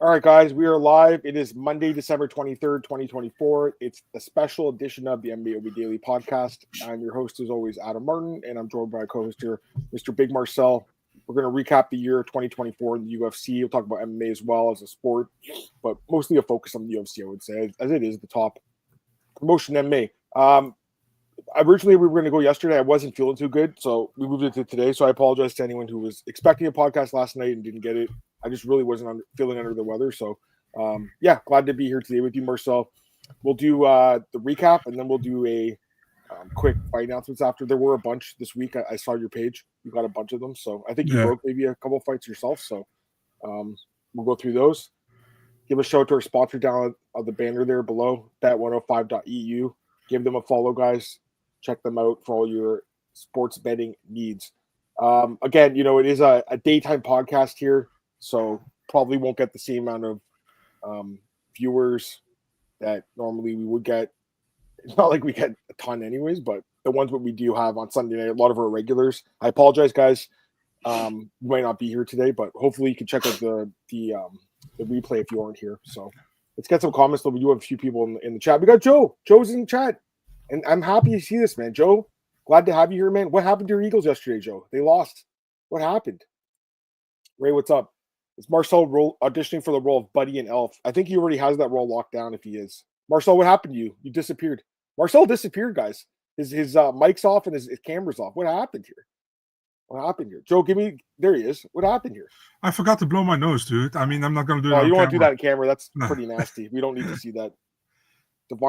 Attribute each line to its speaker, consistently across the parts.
Speaker 1: All right, guys, we are live. It is Monday, December 23rd, 2024. It's a special edition of the MMAOB Daily Podcast. I'm your host, as always, Adam Martin, and I'm joined by a co-host here, Mr. Big Marcel. We're going to recap the year 2024 in the UFC. We'll talk about MMA as well as a sport, but mostly a focus on the UFC, I would say, as it is the top promotion MMA. Originally, we were going to go yesterday. I wasn't feeling too good, so we moved it to today. So I apologize to anyone who was expecting a podcast last night and didn't get it. I just really wasn't feeling under the weather. So, glad to be here today with you, Marcel. We'll do the recap, and then we'll do a quick fight announcements after. There were a bunch this week. I saw your page. You got a bunch of them. So I think you broke maybe a couple of fights yourself. So we'll go through those. Give a shout out to our sponsor down on the banner there below, bet105.eu. Give them a follow, guys. Check them out for all your sports betting needs. Again, it is a daytime podcast here, so probably won't get the same amount of viewers that normally we would get. It's not like we get a ton anyways, but the ones that we do have on Sunday night, a lot of our regulars. I apologize, guys. We might not be here today, but hopefully you can check out the replay if you aren't here. So let's get some comments, though. We do have a few people in the chat. We got Joe. Joe's in the chat. And I'm happy to see this, man. Joe, glad to have you here, man. What happened to your Eagles yesterday, Joe? They lost. What happened? Ray, what's up? Is Marcel auditioning for the role of Buddy and Elf? I think he already has that role locked down if he is. Marcel, what happened to you? You disappeared. Marcel disappeared, guys. His mic's off and his camera's off. What happened here? What happened here? Joe, there he is. What happened here?
Speaker 2: I forgot to blow my nose, dude. I mean, I'm not going to do that on
Speaker 1: you don't
Speaker 2: camera.
Speaker 1: want to do that on camera. That's pretty nasty. We don't need to see that.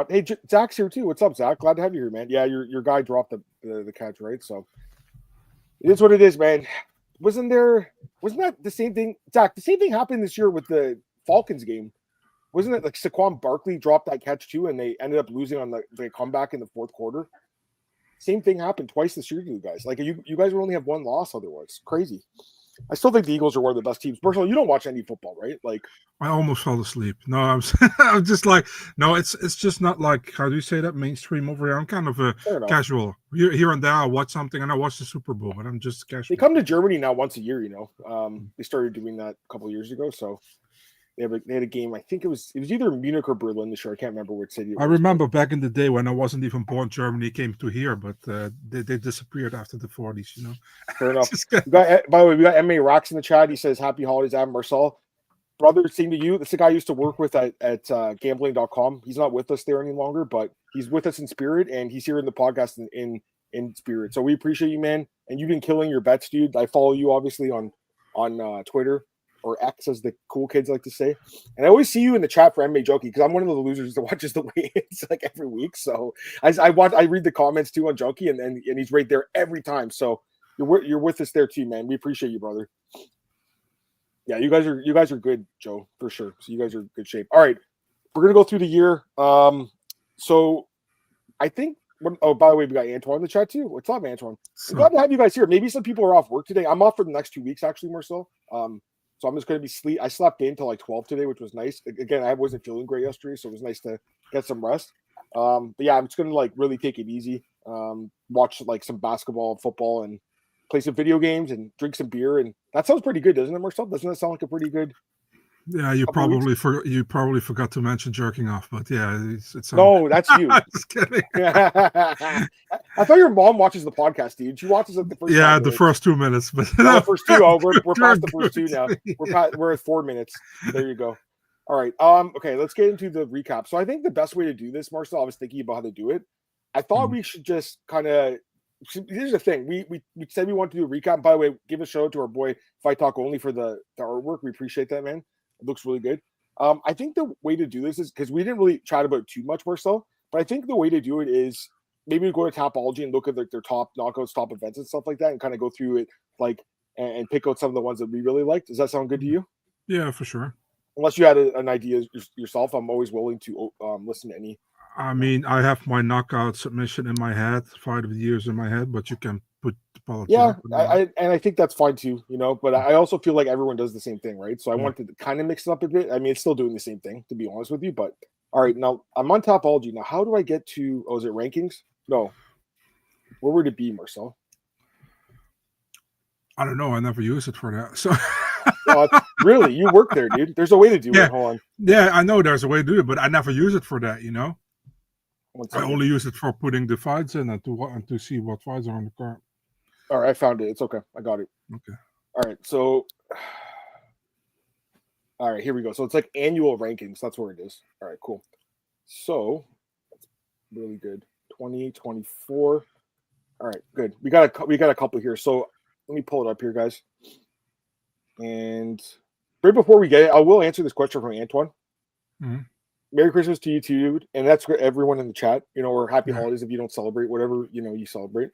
Speaker 1: Hey, Zach's here too. What's up, Zach? Glad to have you here, man. Yeah, your guy dropped the catch, right? So it is what it is, man. Wasn't that the same thing? Zach, the same thing happened this year with the Falcons game. Wasn't it like Saquon Barkley dropped that catch too, and they ended up losing on the comeback in the fourth quarter? Same thing happened twice this year to you guys. Like you guys would only have one loss otherwise. Crazy. I still think the Eagles are one of the best teams. Personally, you don't watch any football, right? Like
Speaker 2: I almost fell asleep. No, I'm just like, no, it's just not like, how do you say that, mainstream over here. I'm kind of a casual. Here and there, I watch something, and I watch the Super Bowl, but I'm just casual.
Speaker 1: They come to Germany now once a year, They started doing that a couple of years ago, so they had a game. I think it was either Munich or Berlin this year. I can't remember which city.
Speaker 2: I remember back in the day when I wasn't even born, Germany came to here, but they disappeared after the 40s,
Speaker 1: Fair enough. By the way, we got MMA Rocks in the chat. He says, "Happy holidays, Adam Marcel." Brother, same to you. This is a guy I used to work with at gambling.com. He's not with us there any longer, but he's with us in spirit, and he's here in the podcast in spirit. So we appreciate you, man. And you've been killing your bets, dude. I follow you obviously on Twitter, or X, as the cool kids like to say. And I always see you in the chat for MMA Junkie, because I'm one of the losers that watches the weigh-ins like every week. So I read the comments too on Junkie, and he's right there every time. So you're with us there too, man. We appreciate you, brother. Yeah, you guys are good, Joe, for sure. So you guys are in good shape. All right, we're gonna go through the year. So I think. Oh, by the way, we got Antoine in the chat too. What's up, Antoine? I'm glad to have you guys here. Maybe some people are off work today. I'm off for the next 2 weeks, actually, Marcel. So I'm just going to be I slept in till like 12 today, which was nice. Again, I wasn't feeling great yesterday, so it was nice to get some rest. But yeah, I'm just going to like really take it easy. Watch like some basketball, football, and play some video games and drink some beer. And that sounds pretty good, doesn't it, Marcel? Doesn't that sound like a pretty good?
Speaker 2: Yeah, you probably forgot to mention jerking off, but yeah, it's
Speaker 1: no, that's you.
Speaker 2: I'm just kidding.
Speaker 1: I thought your mom watches the podcast, dude. She watches it the first.
Speaker 2: Yeah, the first 2 minutes, but
Speaker 1: no, the first two. Oh, we're past the first two now. We're at 4 minutes. There you go. All right. Okay, let's get into the recap. So I think the best way to do this, Marcel, I was thinking about how to do it. I thought we should just kind of. Here's the thing. We said we want to do a recap. By the way, give a shout out to our boy Fight Talk Only for the artwork. We appreciate that, man. It looks really good. I think the way to do this is, because we didn't really chat about too much more so, but I think the way to do it is maybe we go to Tapology and look at their top knockouts, top events and stuff like that, and kind of go through it and pick out some of the ones that we really liked. Does that sound good to you?
Speaker 2: Yeah, for sure.
Speaker 1: Unless you had an idea yourself, I'm always willing to listen to any.
Speaker 2: I mean, I have my knockout submission in my head, fight of the years in my head, but you can put the politics.
Speaker 1: Yeah, I think that's fine too, but I also feel like everyone does the same thing, right? So I wanted to kind of mix it up a bit. I mean, it's still doing the same thing, to be honest with you, but all right, now I'm on Tapology. Now, how do I get to, is it rankings? No. Where would it be, Marcel?
Speaker 2: I don't know. I never use it for that. So
Speaker 1: Really, you work there, dude. There's a way to do it. Hold on.
Speaker 2: Yeah, I know there's a way to do it, but I never use it for that. I only use it for putting the fights in and to see what fights are on the card.
Speaker 1: All right, I found it. It's okay. I got it.
Speaker 2: Okay.
Speaker 1: All right, so here we go. So it's like annual rankings. That's where it is. All right, cool. So that's really good. 2024. All right, good. We got a couple here. So let me pull it up here, guys. And right before we get it, I will answer this question from Antoine.
Speaker 2: Mm-hmm.
Speaker 1: Merry Christmas to you too, and that's for everyone in the chat. Or happy holidays if you don't celebrate, whatever you celebrate.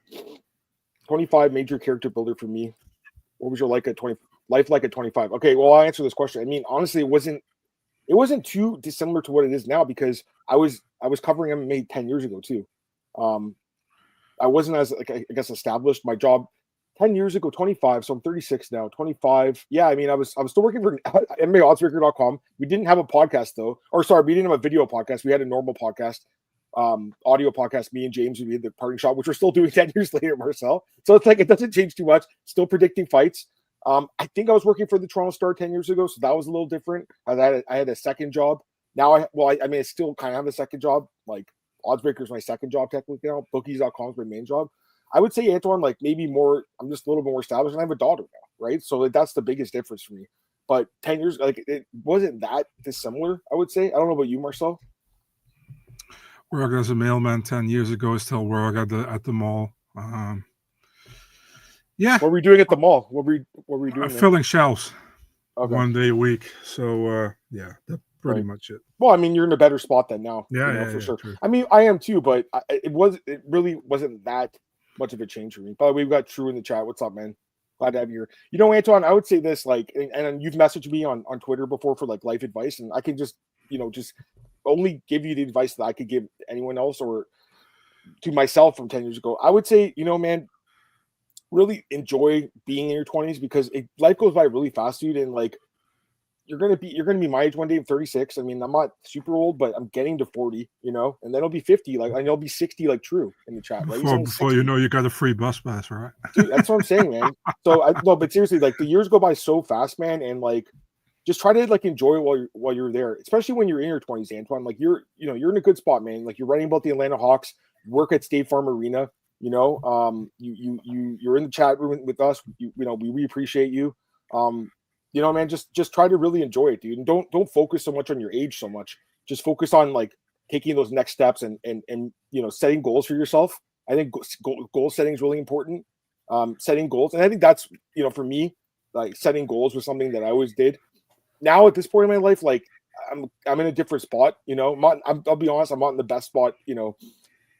Speaker 1: 25 major character builder for me. What was your life like at 25? Okay, well, I'll answer this question. I mean, honestly, it wasn't too dissimilar to what it is now because I was covering MMA 10 years ago too. I wasn't as I guess established. My job 10 years ago, 25, so I'm 36 now, 25. Yeah, I mean, I was still working for MMAOddsbreaker.com. We didn't have a podcast though. Or sorry, we didn't have a video podcast. We had a normal podcast, audio podcast. Me and James, we had the parting shot, which we're still doing 10 years later, Marcel. So it's like, it doesn't change too much. Still predicting fights. I think I was working for the Toronto Star 10 years ago, so that was a little different. I had a second job. Now I still kind of have a second job. Like Oddsbreaker is my second job technically now. Bookies.com is my main job. I would say, Antoine, like maybe more, I'm just a little more established and I have a daughter now, right? So that's the biggest difference for me. But 10 years, like it wasn't that dissimilar, I would say. I don't know about you, Marcel.
Speaker 2: Work as a mailman 10 years ago, still work at the mall. Yeah.
Speaker 1: What were we doing at the mall? What were we doing?
Speaker 2: Filling shelves 1 day a week. So, that's pretty
Speaker 1: right.
Speaker 2: much it.
Speaker 1: Well, I mean, you're in a better spot than now. For sure. True. I mean, I am too, but it really wasn't that much of a change for me. By the way, we've got True in the chat. What's up, man? Glad to have you here. Antoine, I would say this, like, and you've messaged me on Twitter before for like life advice, and I can just only give you the advice that I could give anyone else or to myself from 10 years ago. I would say, man, really enjoy being in your 20s because life goes by really fast, dude. And like, you're gonna be my age one day. I'm 36. I mean, I'm not super old, but I'm getting to 40, and then I'll be 50. Like, I know I'll be 60, like True in the chat, right?
Speaker 2: Before you know, you got a free bus pass, right?
Speaker 1: Dude, that's what I'm saying, man. So but seriously, like the years go by so fast, man, and like just try to like enjoy it while you're there, especially when you're in your 20s, Antoine. Like you're in a good spot, man. Like you're writing about the Atlanta Hawks, work at State Farm Arena. You're in the chat room with us. We appreciate you. Man, just try to really enjoy it, dude. And don't focus so much on your age so much. Just focus on like taking those next steps and setting goals for yourself. I think goal setting is really important. Setting goals, and I think that's for me, like setting goals was something that I always did. Now at this point in my life, like I'm in a different spot. I'll be honest, I'm not in the best spot,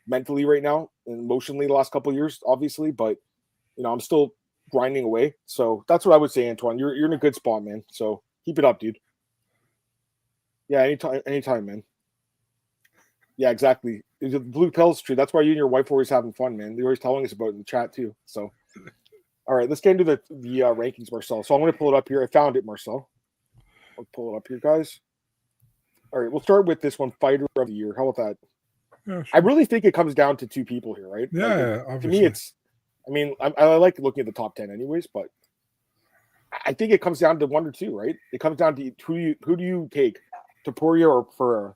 Speaker 1: mentally right now and emotionally the last couple of years, obviously, but I'm still grinding away. So that's what I would say, Antoine. You're in a good spot, man. So keep it up, dude. Yeah, anytime, man. Yeah, exactly. The blue pills tree. That's why you and your wife are always having fun, man. They're always telling us about it in the chat too. So, all right, let's get into the rankings, Marcel. So I'm going to pull it up here. I found it, Marcel. I'll pull it up here, guys. All right, we'll start with this one, Fighter of the Year. How about that? Yeah, sure. I really think it comes down to two people here, right?
Speaker 2: Yeah,
Speaker 1: like, to me, it's. I mean, I like looking at the top 10 anyways, but I think it comes down to one or two, right? It comes down to who do you take, Topuria or Pereira?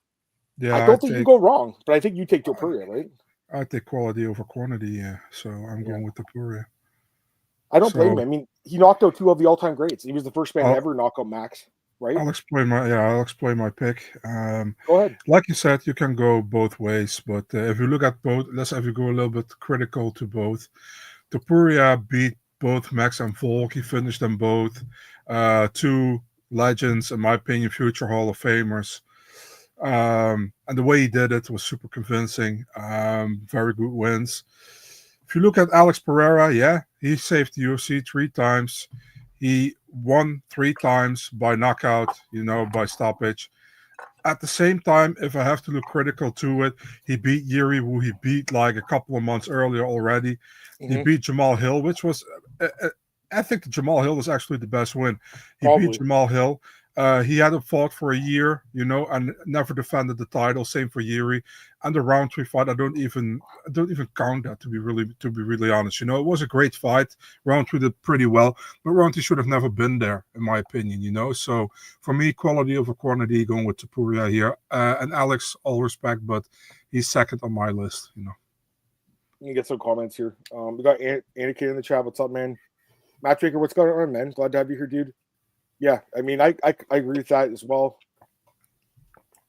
Speaker 1: Yeah, I don't think you go wrong, but I think you take Topuria, right?
Speaker 2: I take quality over quantity, yeah. So I'm going with Topuria.
Speaker 1: I don't blame him. I mean, he knocked out two of the all-time greats. He was the first man to ever knock out Max, right?
Speaker 2: I'll explain my pick.
Speaker 1: Go ahead.
Speaker 2: Like you said, you can go both ways, but if you look at both, let's have you go a little bit critical to both. Topuria beat both Max and Volk. He finished them both. Two legends, in my opinion, future Hall of Famers. And the way he did it was super convincing. Very good wins. If you look at Alex Pereira, he saved the UFC 3 times. He won 3 times by knockout, by stoppage. At the same time, if I have to look critical to it, he beat Yuri, who he beat like a couple of months earlier already. Mm-hmm. He beat Jamal Hill, which was, I think Jamal Hill was actually the best win. He beat Jamal Hill. He hadn't fought for a year, and never defended the title. Same for Yuri. And the round 3 fight, I don't even count that, to be really honest. It was a great fight. Round 3 did pretty well, but round 3 should have never been there, in my opinion. So for me, quality over quantity, going with Topuria here. And Alex, all respect, but he's second on my list.
Speaker 1: Let me get some comments here. We got Anakin in the chat. What's up, man? Matchmaker, what's going on, man? Glad to have you here, dude. Yeah, I mean, I agree with that as well.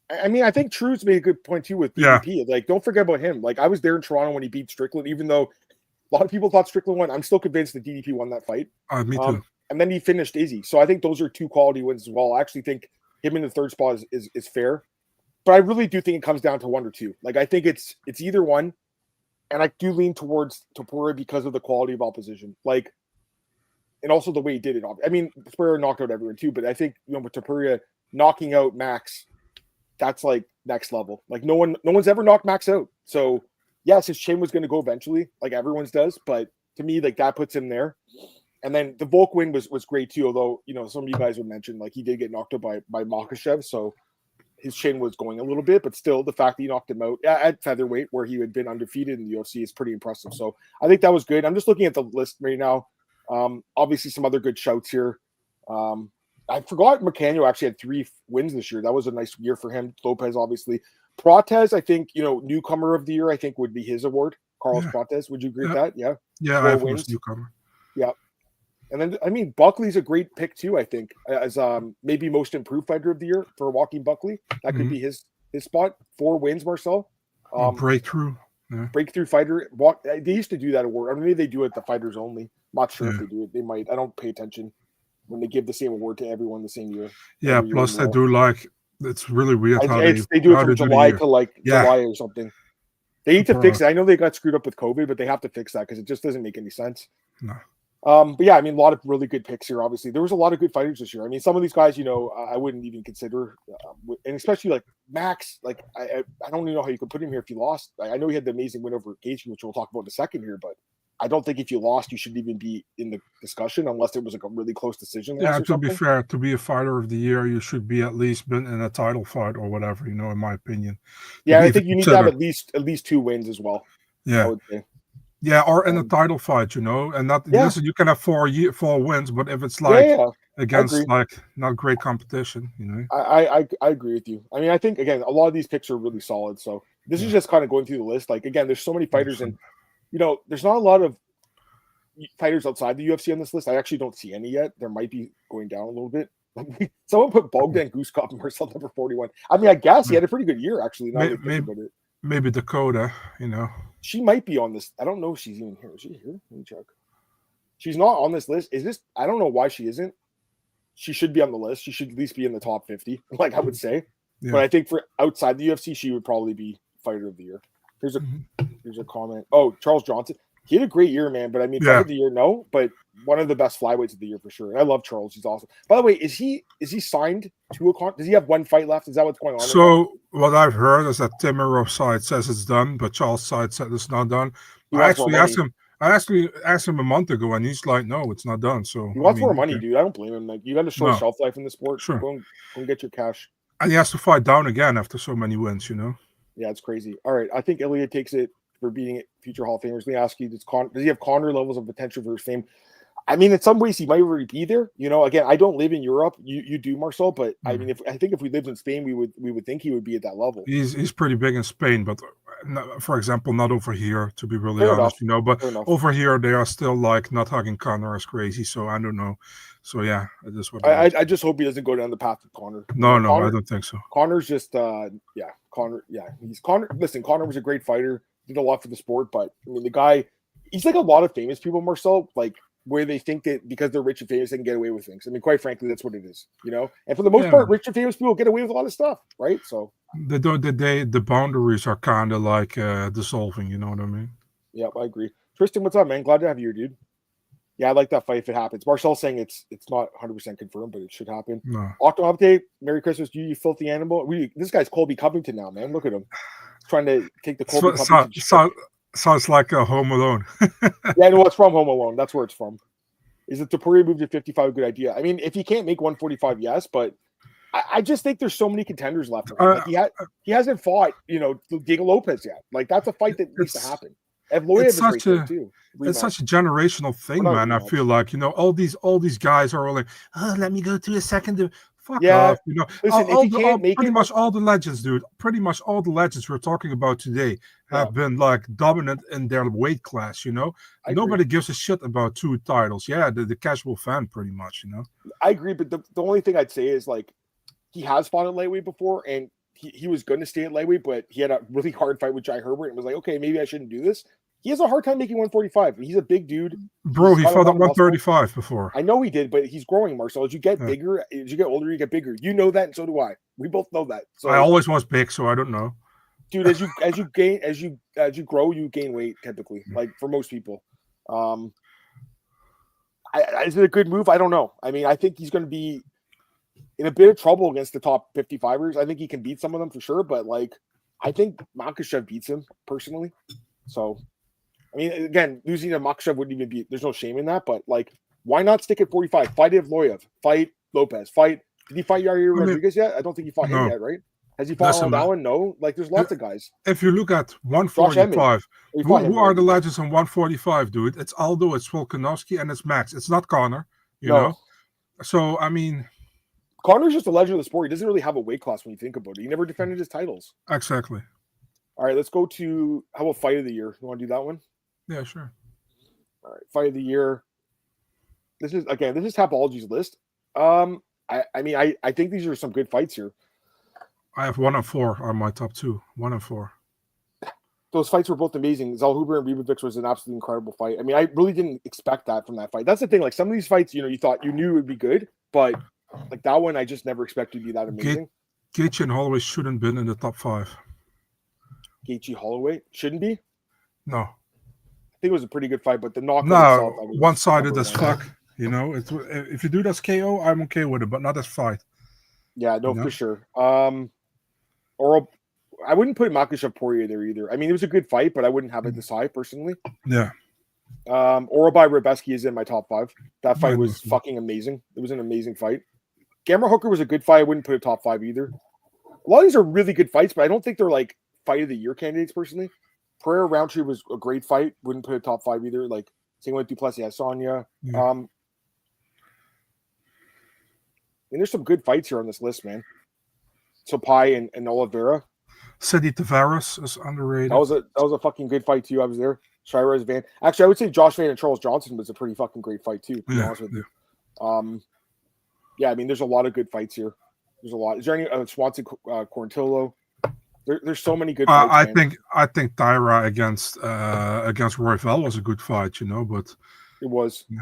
Speaker 1: I mean, I think True's made a good point too with DDP. Yeah. Like, don't forget about him. Like, I was there in Toronto when he beat Strickland, even though a lot of people thought Strickland won. I'm still convinced that DDP won that fight.
Speaker 2: Me too.
Speaker 1: And then he finished Izzy. So I think those are 2 quality wins as well. I actually think him in the 3rd spot is fair. But I really do think it comes down to 1 or 2. Like, I think it's either one. And I do lean towards Topuria because of the quality of opposition. Like, and also the way he did it. I mean, Pereira knocked out everyone too, but I think, with Topuria knocking out Max, that's like next level. Like, no one's ever knocked Max out. So yes, his chin was going to go eventually, like everyone's does. But to me, like, that puts him there. And then the Volk win was great too. Although, some of you guys would mention, like, he did get knocked out by Makhachev. So his chin was going a little bit, but still the fact that he knocked him out at featherweight where he had been undefeated in the UFC is pretty impressive. So I think that was good. I'm just looking at the list right now. Obviously some other good shouts here. I forgot Macano actually had 3 wins this year. That was a nice year for him. Lopez, obviously. Prates, I think, newcomer of the year, I think would be his award. Carlos Prates. Would you agree with that? Yeah.
Speaker 2: Yeah,
Speaker 1: 4
Speaker 2: I
Speaker 1: wins.
Speaker 2: Newcomer.
Speaker 1: Yeah. And then, I mean, Buckley's a great pick too, I think, as maybe most improved fighter of the year for Joaquin Buckley. That could be his spot. 4 wins, Marcel.
Speaker 2: Breakthrough. Yeah.
Speaker 1: Breakthrough fighter. They used to do that award. I mean, maybe they do it the fighters only. I'm not sure if they do it. They might. I don't pay attention when they give the same award to everyone the same year.
Speaker 2: Yeah, plus they do it's really weird how
Speaker 1: they do it from July to July or something. They need to fix it. I know they got screwed up with COVID, but they have to fix that because it just doesn't make any sense.
Speaker 2: No.
Speaker 1: But yeah, I mean, a lot of really good picks here. Obviously, there was a lot of good fighters this year. I mean, some of these guys, I wouldn't even consider, and especially like Max. Like, I don't even know how you could put him here if you lost. I know he had the amazing win over Gaethje, which we'll talk about in a second here, but I don't think if you lost, you should even be in the discussion unless it was like a really close decision.
Speaker 2: Yeah, to be fair, to be a fighter of the year, you should be at least been in a title fight or whatever. In my opinion.
Speaker 1: Yeah, I think you need to have at least 2 wins as well.
Speaker 2: Yeah.
Speaker 1: I would say.
Speaker 2: Yeah, or in a title fight, and not listen, you can have 4 wins, but if it's against like not great competition,
Speaker 1: I agree with you. I mean, I think again, a lot of these picks are really solid. So this is just kind of going through the list. Like, again, there's so many fighters, and there's not a lot of fighters outside the UFC on this list. I actually don't see any yet. There might be going down a little bit. Someone put Bogdan Guskov and Marcel number 41. I mean, I guess he had a pretty good year actually.
Speaker 2: Maybe Dakota,
Speaker 1: She might be on this. I don't know if she's even here. Is she here? Let me check. She's not on this list. Is this? I don't know why she isn't. She should be on the list. She should at least be in the top 50, like I would say. Yeah. But I think for outside the UFC, she would probably be fighter of the year. Here's a comment. Oh, Charles Johnson. He had a great year, man. But I mean, fighter of the year, no. But one of the best flyweights of the year for sure. And I love Charles. He's awesome. By the way, is he signed to a con? Does he have 1 fight left? Is that what's going on?
Speaker 2: So what I've heard is that Timurov's side says it's done, but Charles' side said it's not done. I actually asked him a month ago, and he's like, "No, it's not done." So
Speaker 1: he wants more money, dude. I don't blame him. Like, you got to show shelf life in the sport.
Speaker 2: Sure.
Speaker 1: Go and get your cash.
Speaker 2: And he has to fight down again after so many wins.
Speaker 1: Yeah, it's crazy. All right, I think Ilia takes it for beating future Hall of Famers. Let me ask you: does he have Conor levels of potential for his fame? I mean, in some ways, he might already be there. Again, I don't live in Europe. You do, Marcel, but I mean, I think if we lived in Spain, we would think he would be at that level.
Speaker 2: He's pretty big in Spain, but for example, not over here, to be really honest. But over here, they are still like not hugging Conor as crazy. So I don't know. So yeah,
Speaker 1: I just hope he doesn't go down the path of Conor.
Speaker 2: No, Conor, I don't think so.
Speaker 1: Conor's just Conor. Yeah, he's Conor. Listen, Conor was a great fighter, did a lot for the sport, but I mean, the guy, he's like a lot of famous people, Marcel, like, where they think that because they're rich and famous, they can get away with things. I mean, quite frankly, that's what it is, And for the most part, rich and famous people get away with a lot of stuff, right? So
Speaker 2: the boundaries are kind of like dissolving. You know what I mean?
Speaker 1: Yeah, I agree. Tristan, what's up, man? Glad to have you here, dude. Yeah, I like that fight if it happens. Marcel's saying it's not 100% confirmed, but it should happen.
Speaker 2: No.
Speaker 1: Octo update. Merry Christmas, you filthy animal. This guy's Colby Covington now, man. Look at him. He's trying to take the Colby Covington.
Speaker 2: Sounds like a Home Alone.
Speaker 1: Yeah, no, it's from Home Alone. That's where it's from. Is the Topuria move to 55 a good idea? I mean, if he can't make 145, yes, but I just think there's so many contenders left for him. Like he hasn't fought, Diego Lopez yet. Like that's a fight that needs to happen. Evloev is right there too.
Speaker 2: It's such a generational thing, man. I feel like all these guys are all like, oh, let me go to a second. Fuck off,
Speaker 1: Listen,
Speaker 2: pretty much all the legends, dude. Pretty much all the legends we're talking about today have been like dominant in their weight class. Nobody gives a shit about 2 titles. Yeah, the casual fan, pretty much.
Speaker 1: I agree, but the only thing I'd say is like he has fought at lightweight before, and he was going to stay at lightweight, but he had a really hard fight with Jai Herbert, and was like, okay, maybe I shouldn't do this. He has a hard time making 145. He's a big dude.
Speaker 2: Bro, he fought at 135 before.
Speaker 1: I know he did, but he's growing, Marcel. As you get bigger, as you get older, you get bigger. You know that, and so do I. We both know that. So
Speaker 2: I always was big, so I don't know.
Speaker 1: Dude, as you grow, you gain weight typically, like for most people. Is it a good move? I don't know. I mean, I think he's going to be in a bit of trouble against the top 55ers. I think he can beat some of them for sure, but like I think Makhachev beats him personally. So I mean, again, losing to Makhachev wouldn't even be, there's no shame in that, but like, why not stick at 45? Fight Evloev, fight Lopez, did he fight Yair Rodriguez yet? I don't think he fought him yet, right? Has he fought on that one? No. Like, there's lots of guys.
Speaker 2: If you look at 145, who are the legends on 145, dude? It's Aldo, it's Volkanovski, and it's Max. It's not Conor, you know? So, I mean...
Speaker 1: Conor's just a legend of the sport. He doesn't really have a weight class when you think about it. He never defended his titles.
Speaker 2: Exactly.
Speaker 1: All right, let's go to, how about Fight of the Year? You want to do that one?
Speaker 2: Yeah, sure.
Speaker 1: All right, Fight of the Year. This is Tapology's list. I think these are some good fights here.
Speaker 2: I have 1 and 4 on my top 2. 1 and 4.
Speaker 1: Those fights were both amazing. Zellhuber and Ribovics was an absolutely incredible fight. I mean, I really didn't expect that from that fight. That's the thing. Like some of these fights, you thought you knew would be good, but like that one, I just never expected to be that amazing.
Speaker 2: Gaethje and Holloway shouldn't been in the top 5.
Speaker 1: Gaethje Holloway shouldn't be.
Speaker 2: No.
Speaker 1: I think it was a pretty good fight, but the knockout itself,
Speaker 2: one-sided as fuck. If you do this KO, I'm okay with it, but not as fight.
Speaker 1: Yeah, no, for sure. Or I wouldn't put Makhachev Poirier there either. I mean, it was a good fight, but I wouldn't have it this high personally.
Speaker 2: Yeah.
Speaker 1: Orobai Ribeski is in my top 5. That fight was fucking amazing. It was an amazing fight. Gamera Hooker was a good fight. I wouldn't put it top 5 either. A lot of these are really good fights, but I don't think they're like fight of the year candidates personally. Pereira Roundtree was a great fight. Wouldn't put it top 5 either. Like same with Du Plessis, Sonya.
Speaker 2: Yeah.
Speaker 1: And there's some good fights here on this list, man. Sopai and Oliveira.
Speaker 2: Cedi Tavares is underrated.
Speaker 1: That was a fucking good fight too. I was there. Shiraz Van. Actually, I would say Josh Van and Charles Johnson was a pretty fucking great fight too. To be honest with you. I mean, there's a lot of good fights here. There's a lot. Is there any Swanson Quarantillo? There's so many good fights.
Speaker 2: I think Tyra against Royval was a good fight, but
Speaker 1: it was.
Speaker 2: Yeah.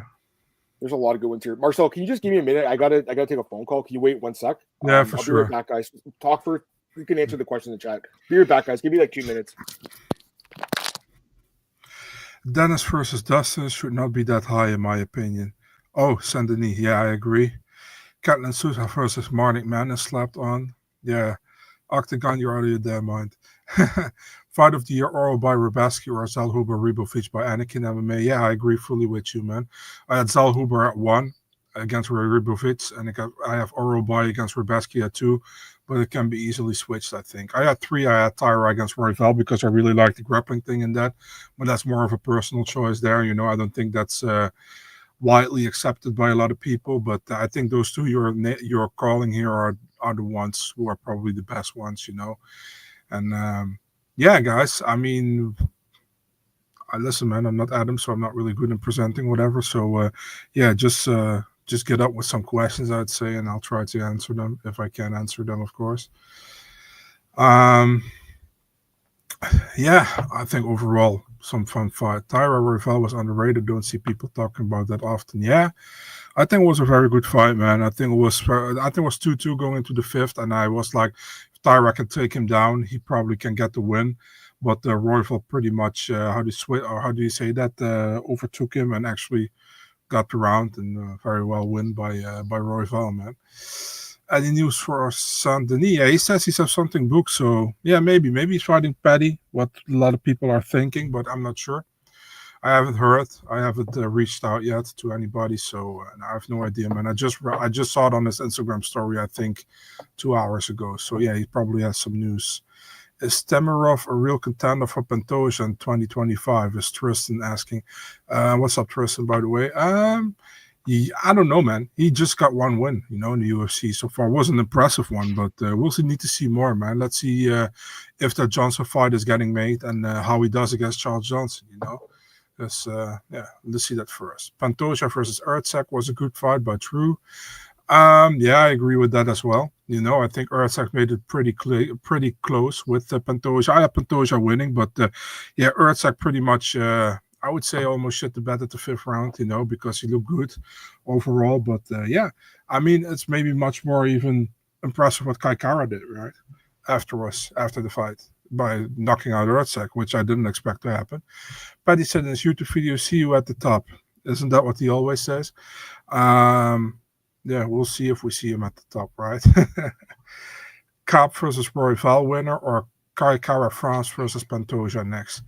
Speaker 1: There's a lot of good ones here. Marcel, can you just give me a minute? I gotta take a phone call. Can you wait 1 sec?
Speaker 2: Yeah, for sure.
Speaker 1: I'll be right back, guys. Talk for. You can answer the question in the chat. Be right back, guys. Give me like 2 minutes.
Speaker 2: Dennis versus Dustin should not be that high, in my opinion. Oh, Saint-Denis. Yeah, I agree. Catelyn Sousa versus Marnik Man is slapped on. Yeah. Octagon, you're out of your damn mind. Fight of the Year, Oral by Ribeski or Zellhuber Ribovic by Anakin MMA. Yeah, I agree fully with you, man. I had Zellhuber at 1 against Ribovic, and I have Oral by against Ribeski at 2, but it can be easily switched, I think. I had 3. I had Tyra against Royval because I really like the grappling thing in that, but that's more of a personal choice there. I don't think that's widely accepted by a lot of people, but I think those 2 you're calling here are the ones who are probably the best ones, And guys, I mean, listen, man, I'm not Adam, so I'm not really good in presenting whatever. So just get up with some questions, I'd say, and I'll try to answer them if I can answer them, of course. I think overall some fun fight. Tyra Royval was underrated. Don't see people talking about that often. Yeah, I think it was a very good fight, man. I think it was 2-2 going into the 5th, and I was like, if Tyra can take him down, he probably can get the win. But Royval pretty much overtook him and actually got the round, and very well win by Royval, man. Any news for Saint-Denis? Yeah, he says he has something booked, so yeah, maybe he's fighting Paddy, what a lot of people are thinking, but I'm not sure. I haven't heard. I haven't reached out yet to anybody, so I have no idea, man. I just saw it on his Instagram story, I think, 2 hours ago. So yeah, he probably has some news. Is Temerov a real contender for Pantoja in 2025? Is Tristan asking. What's up, Tristan, by the way? I don't know, man. He just got one win, in the UFC so far. It was an impressive one, but we'll need to see more, man. Let's see if that Johnson fight is getting made and how he does against Charles Johnson, Because, let's see that first. Pantoja versus Ertzak was a good fight by True. I agree with that as well. I think Ertzak made it pretty close with Pantoja. I have Pantoja winning, but Ertzak pretty much, I would say, almost shit the bed at the 5th round, because he looked good overall. But it's maybe much more even impressive what Kai Kara did, right? After the fight by knocking out Ertzak, which I didn't expect to happen. Paddy said in his YouTube video, "See you at the top." Isn't that what he always says? We'll see if we see him at the top, right? Kaap versus Royval winner or Kai Kara France versus Pantoja next?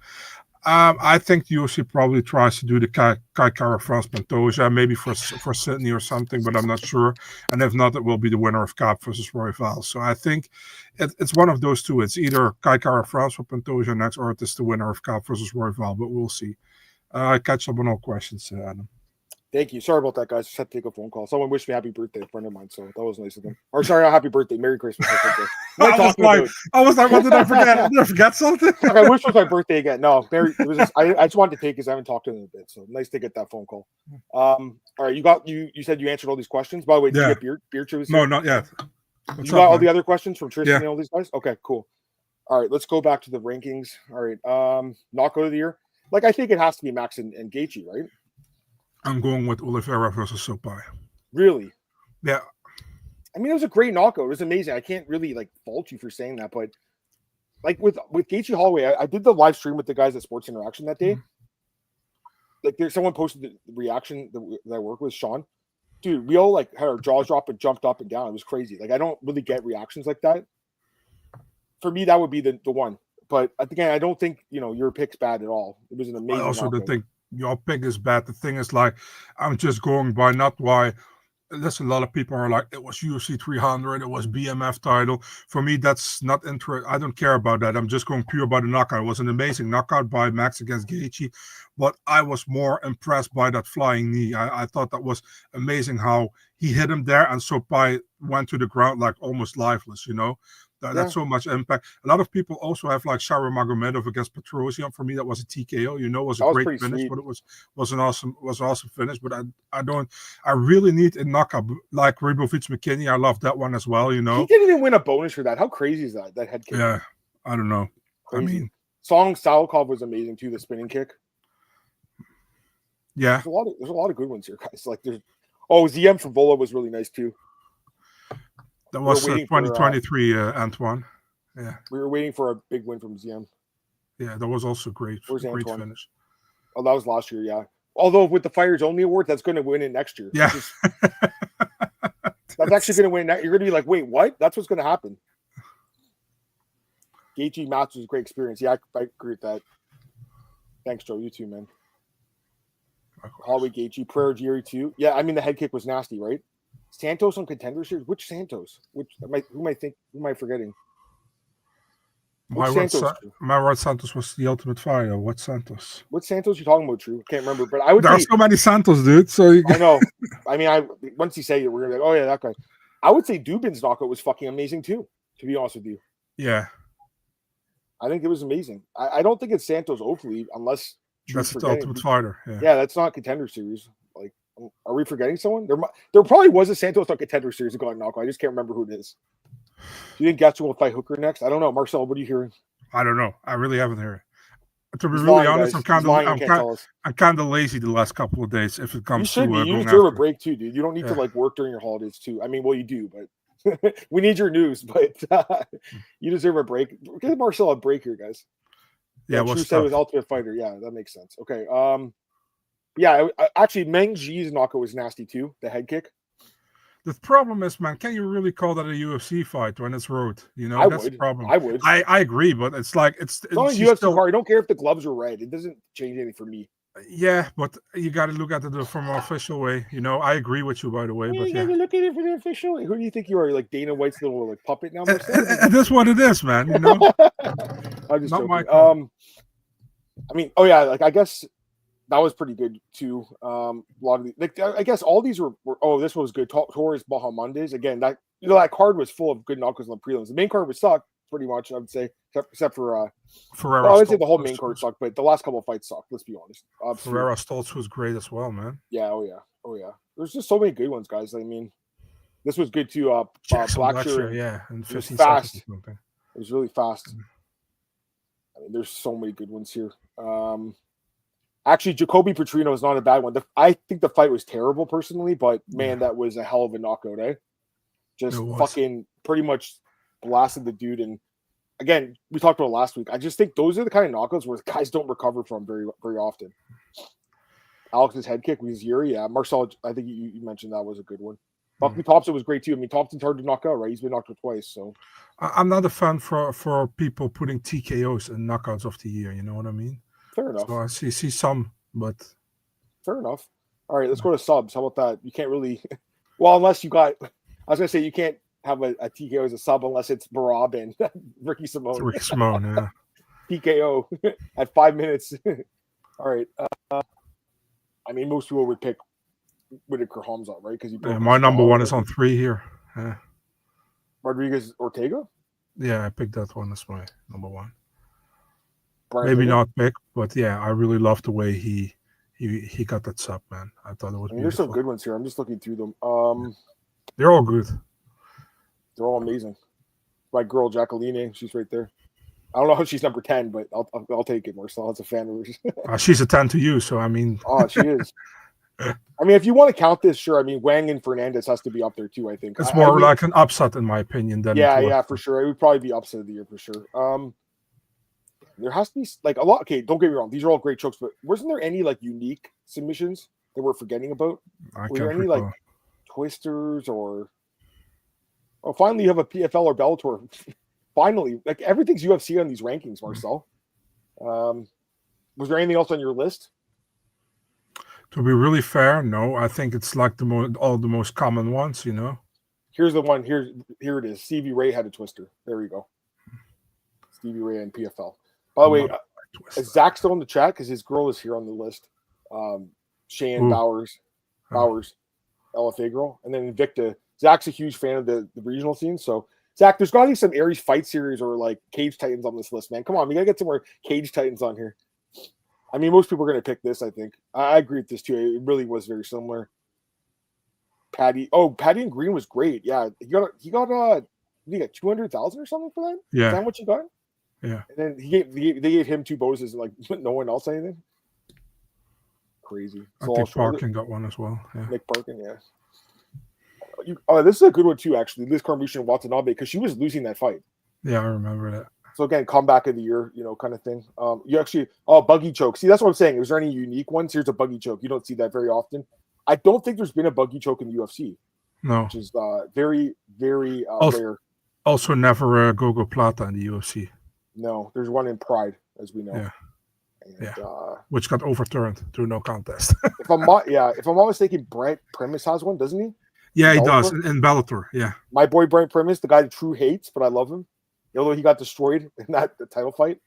Speaker 2: I think the UFC probably tries to do the Kai Kara France Pantoja, maybe for Sydney or something, but I'm not sure. And if not, it will be the winner of Kaap versus Royval. So I think it's one of those two. It's either Kai Kara France for Pantoja next, or it is the winner of Kaap versus Royval, but we'll see. I catch up on all questions, Adam.
Speaker 1: Thank you. Sorry about that, guys. Just had to take a phone call. Someone wished me happy birthday, a friend of mine, so that was nice of them. Or sorry, happy birthday, Merry Christmas.
Speaker 2: I was like, what did I forget? Did I forget something?
Speaker 1: I wish it was my birthday again. No, Merry. I just wanted to take because I haven't talked to them in a bit, so nice to get that phone call. All right, you said you answered all these questions. By the way, did you get beer chews?
Speaker 2: No, not yet.
Speaker 1: You got all the other questions from Tristan and all these guys? Okay, cool. All right, let's go back to the rankings. All right, knockout of the year. I think it has to be Max and Gaethje, right?
Speaker 2: I'm going with Oliveira versus Sopai.
Speaker 1: Really?
Speaker 2: Yeah.
Speaker 1: I mean, it was a great knockout. It was amazing. I can't really fault you for saying that, but with Gaethje Holloway, I did the live stream with the guys at Sports Interaction that day. There's someone posted the reaction that I work with, Sean. Dude, we all had our jaws drop and jumped up and down. It was crazy. I don't really get reactions like that. For me, that would be the one. But again, I don't think your pick's bad at all. It was an amazing.
Speaker 2: I also
Speaker 1: knockout.
Speaker 2: don't think your pick is bad. The thing is, I'm just going by not why. Listen, a lot of people are like, it was UFC 300, it was BMF title. For me, that's not interesting. I don't care about that. I'm just going pure by the knockout. It was an amazing knockout by Max against Gaethje, but I was more impressed by that flying knee. I thought that was amazing how he hit him there, and Sopai went to the ground almost lifeless. That's so much impact. A lot of people also have Shara Magomedov against Petrosian. For me, that was a TKO. Was a great finish, sweet. But it was an awesome finish. But I really need a knockout like Ribovic McKinney. I love that one as well. He
Speaker 1: didn't even win a bonus for that. How crazy is that head kick?
Speaker 2: Yeah, I don't know.
Speaker 1: Crazy.
Speaker 2: I mean,
Speaker 1: Song Salikov was amazing too. The spinning kick.
Speaker 2: Yeah,
Speaker 1: there's a lot of good ones here, guys. ZM from Vola was really nice too.
Speaker 2: That was 2023, Antoine. Yeah.
Speaker 1: We were waiting for a big win from ZM.
Speaker 2: Yeah, that was also great.
Speaker 1: Where's
Speaker 2: great
Speaker 1: Antoine?
Speaker 2: Finish.
Speaker 1: Oh, that was last year, yeah. Although with the Fighters Only Award, that's going to win it next year.
Speaker 2: Yeah.
Speaker 1: That's actually going to win. You're going to be wait, what? That's what's going to happen. Gaethje match was a great experience. Yeah, I agree with that. Thanks, Joe. You too, man. Holloway, Gaethje, Pereira, Jerry too. Yeah, I mean, the head kick was nasty, right? Santos on Contender Series? Which Santos? Who am I forgetting?
Speaker 2: Mayweather Santos was the Ultimate Fighter. What Santos?
Speaker 1: What Santos you talking about, True? Can't remember, but I would.
Speaker 2: There are so many Santos, dude. So
Speaker 1: I know. I mean, once you say it, we're gonna be oh yeah, that guy. I would say Dubin's knockout was fucking amazing too. To be honest with you.
Speaker 2: Yeah.
Speaker 1: I think it was amazing. I don't think it's Santos Oakley unless
Speaker 2: that's the Ultimate Fighter.
Speaker 1: Yeah, that's not Contender Series. Are we forgetting someone? There probably was a Santos on Contender Series that got knocked. I just can't remember who it is. Do you think Gatsu will fight Hooker next? I don't know. Marcel, what are you hearing?
Speaker 2: I don't know. I really haven't heard. To be really honest, I'm kind of lazy the last couple of days. If it comes to
Speaker 1: you deserve a break too, dude. You don't need to work during your holidays too. I mean, well, you do, but we need your news. But you deserve a break. Give Marcel a break here, guys.
Speaker 2: Yeah,
Speaker 1: True said it was Ultimate Fighter. Yeah, that makes sense. Okay. Yeah, actually, Meng Ji's knockout was nasty too. The head kick.
Speaker 2: The problem is, man, can you really call that a UFC fight when it's road? That's the problem.
Speaker 1: I would.
Speaker 2: I agree, but it's
Speaker 1: not a UFC card. I don't care if the gloves are red. It doesn't change anything for me.
Speaker 2: Yeah, but you got to look at it from an official way. I agree with you, by the way.
Speaker 1: Yeah,
Speaker 2: But
Speaker 1: you guys are looking at it for the official. Who do you think you are? Like Dana White's little like puppet now, Marcel?
Speaker 2: it is what it is, man.
Speaker 1: I'm just
Speaker 2: Not
Speaker 1: joking.
Speaker 2: my call.
Speaker 1: I mean, oh yeah, like I guess that was pretty good too. A lot of I guess all these were oh, this one was good. Torres Bahamondes again. That that card was full of good knockouts on the prelims. The main card was sucked pretty much. I would say, except for
Speaker 2: Ferreira.
Speaker 1: Well, I would say the whole main card sucked, but the last couple of fights sucked. Let's be honest.
Speaker 2: Ferreira Stoltz was great as well, man.
Speaker 1: Yeah. Oh yeah. There's just so many good ones, guys. I mean, this was good too.
Speaker 2: Blackshear, yeah, and 15
Speaker 1: fast.
Speaker 2: seconds. Something.
Speaker 1: It was really fast. I mean, there's so many good ones here. Actually, Jacoby Petrino is not a bad one. I think the fight was terrible personally, but man, that was a hell of a knockout, eh? Just fucking pretty much blasted the dude. And again, we talked about it last week. I just think those are the kind of knockouts where guys don't recover from very, very often. Alex's head kick was Yuri. Yeah, Marcel, I think you mentioned that was a good one. Buckley Thompson was great too. I mean, Thompson's hard to knock out, right? He's been knocked out twice. So
Speaker 2: I'm not a fan for people putting TKOs and knockouts of the year. You know what I mean?
Speaker 1: Fair enough.
Speaker 2: So I see some, but
Speaker 1: fair enough. All right, let's go to subs. How about that? You can't really, well, unless you got. I was gonna say you can't have a TKO as a sub unless it's Barab and Ricky Simone.
Speaker 2: Ricky Simone, yeah.
Speaker 1: TKO at 5 minutes. All right. I mean, most people would pick Whitaker Hamzat, right? Because
Speaker 2: my number one is on 3 here. Yeah.
Speaker 1: Rodriguez Ortega.
Speaker 2: Yeah, I picked that one as my number one.
Speaker 1: Brian
Speaker 2: Maybe
Speaker 1: Pickett?
Speaker 2: not pick, but yeah, I really love the way he got that sub, man. I thought it was.
Speaker 1: There's some good ones here. I'm just looking through them.
Speaker 2: They're all good.
Speaker 1: They're all amazing. My girl Jacqueline, she's right there. I don't know how she's number 10, but I'll take it. Marcel, that's a fan of hers.
Speaker 2: She's a 10 to you, so I mean.
Speaker 1: Oh, she is. I mean, if you want to count this, sure. I mean, Wang and Fernandez has to be up there too. I think
Speaker 2: it's more like an upset, in my opinion. Than
Speaker 1: yeah, for sure. It would probably be upset of the year for sure. There has to be like a lot. Okay, don't get me wrong; these are all great chokes, but wasn't there any like unique submissions that we're forgetting about? Were there any like twisters or? Oh, finally, you have a PFL or Bellator. Finally, like everything's UFC on these rankings, Marcel. Was there anything else on your list?
Speaker 2: To be really fair, no. I think it's like all the most common ones, you know.
Speaker 1: Here's the one. Here it is. Stevie Ray had a twister. There you go. Stevie Ray and PFL. By the way, is Zach still in the chat? Because his girl is here on the list. Shane Bowers, LFA girl, and then Invicta. Zach's a huge fan of the regional scene. So Zach, there's got to be some Aries fight series or like Cage Titans on this list, man. Come on, we gotta get some more Cage Titans on here. I mean, most people are going to pick this, I think. I agree with this, too. It really was very similar. Paddy and Green was great. Yeah. He got 200,000 or something for that?
Speaker 2: Yeah.
Speaker 1: Is that what you got?
Speaker 2: Yeah.
Speaker 1: And then they gave him 2 bonuses and, like, no one else anything? Crazy.
Speaker 2: I think Parkin got one as well. Yeah.
Speaker 1: Nick Parkin, yeah. This is a good one, too, actually. Liz Carmouche and Watanabe, because she was losing that fight.
Speaker 2: Yeah, I remember that.
Speaker 1: So again, comeback of the year, kind of thing. You actually, buggy choke. See, that's what I'm saying. Is there any unique ones? Here's a buggy choke. You don't see that very often. I don't think there's been a buggy choke in the UFC.
Speaker 2: No,
Speaker 1: which is very, very rare.
Speaker 2: Also, never a Gogo Plata in the UFC.
Speaker 1: No, there's one in Pride, as we know.
Speaker 2: Yeah, which got overturned through no contest.
Speaker 1: if I'm not mistaken, Brent Primus has one, doesn't he?
Speaker 2: Yeah, he does in Bellator. Yeah,
Speaker 1: my boy Brent Primus, the guy that True hates, but I love him. Although he got destroyed in the title fight.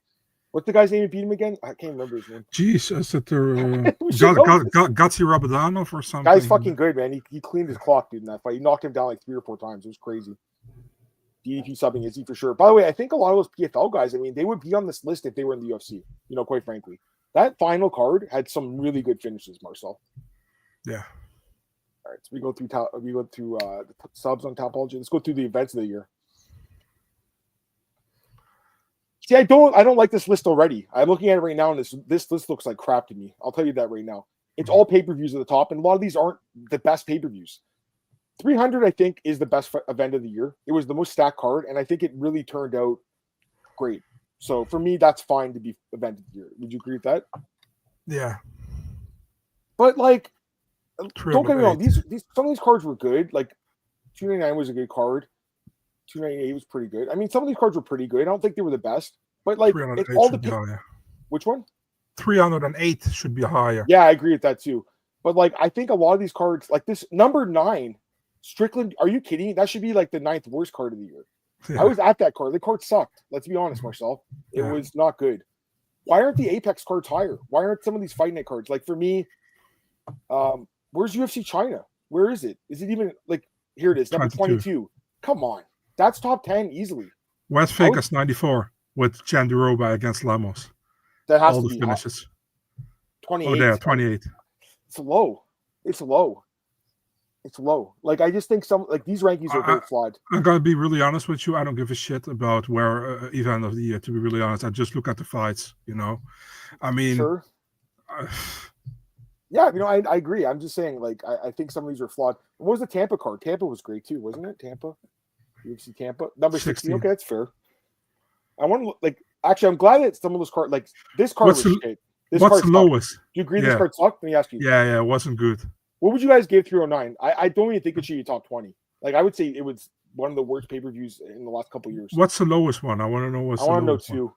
Speaker 1: What's the guy's name who beat him again? I can't remember his name.
Speaker 2: Jeez, is it Gatsy Rabadanov or something?
Speaker 1: Guy's fucking good, man. He cleaned his clock, dude, in that fight. He knocked him down like 3 or 4 times. It was crazy. DDP subbing Izzy for sure. By the way, I think a lot of those PFL guys, I mean, they would be on this list if they were in the UFC, quite frankly. That final card had some really good finishes, Marcel.
Speaker 2: Yeah.
Speaker 1: All right, so we go through the subs on Topology. Let's go through the events of the year. See, I don't like this list already. I'm looking at it right now, and this list looks like crap to me. I'll tell you that right now. It's all pay-per-views at the top, and a lot of these aren't the best pay-per-views. 300, I think, is the best event of the year. It was the most stacked card, and I think it really turned out great. So for me, that's fine to be event of the year. Would you agree with that?
Speaker 2: Yeah.
Speaker 1: But like, don't get me wrong. These some of these cards were good. Like 299 was a good card. 298 was pretty good. I mean, some of these cards were pretty good. I don't think they were the best, but like it all depends. Which one?
Speaker 2: 308 should be higher.
Speaker 1: Yeah, I agree with that too. But like, I think a lot of these cards, like this number 9, Strickland. Are you kidding? That should be like the 9th worst card of the year.
Speaker 2: Yeah.
Speaker 1: I was at that card. The card sucked. Let's be honest, Marcel. It was not good. Why aren't the Apex cards higher? Why aren't some of these Fight Night cards? Like for me, where's UFC China? Where is it? Is it even like here it is, number 22. Come on. That's top 10 easily.
Speaker 2: West Vegas 94 with Chandiroba against Lamos.
Speaker 1: That has
Speaker 2: all
Speaker 1: to
Speaker 2: the
Speaker 1: be
Speaker 2: finishes.
Speaker 1: 28.
Speaker 2: Oh, there, 28.
Speaker 1: It's low. It's low. It's low. Like I just think some like these rankings are very flawed.
Speaker 2: I'm gonna be really honest with you. I don't give a shit about where event of the year. To be really honest, I just look at the fights. You know, I mean,
Speaker 1: sure. Yeah, you know, I agree. I'm just saying, like, I think some of these are flawed. What was the Tampa card? Tampa was great too, wasn't it? Tampa, UFC Tampa, number 16. Okay, that's fair. I want to like. Actually, I'm glad that some of those cards, like this card, was shit.
Speaker 2: What's the lowest?
Speaker 1: Do you agree this card sucked? Let me ask you.
Speaker 2: Yeah, it wasn't good.
Speaker 1: What would you guys give 309? I don't even think it should be top 20. Like I would say it was one of the worst pay-per-views in the last couple of years.
Speaker 2: What's the lowest one? I want to know what's the lowest one. I want to know
Speaker 1: too.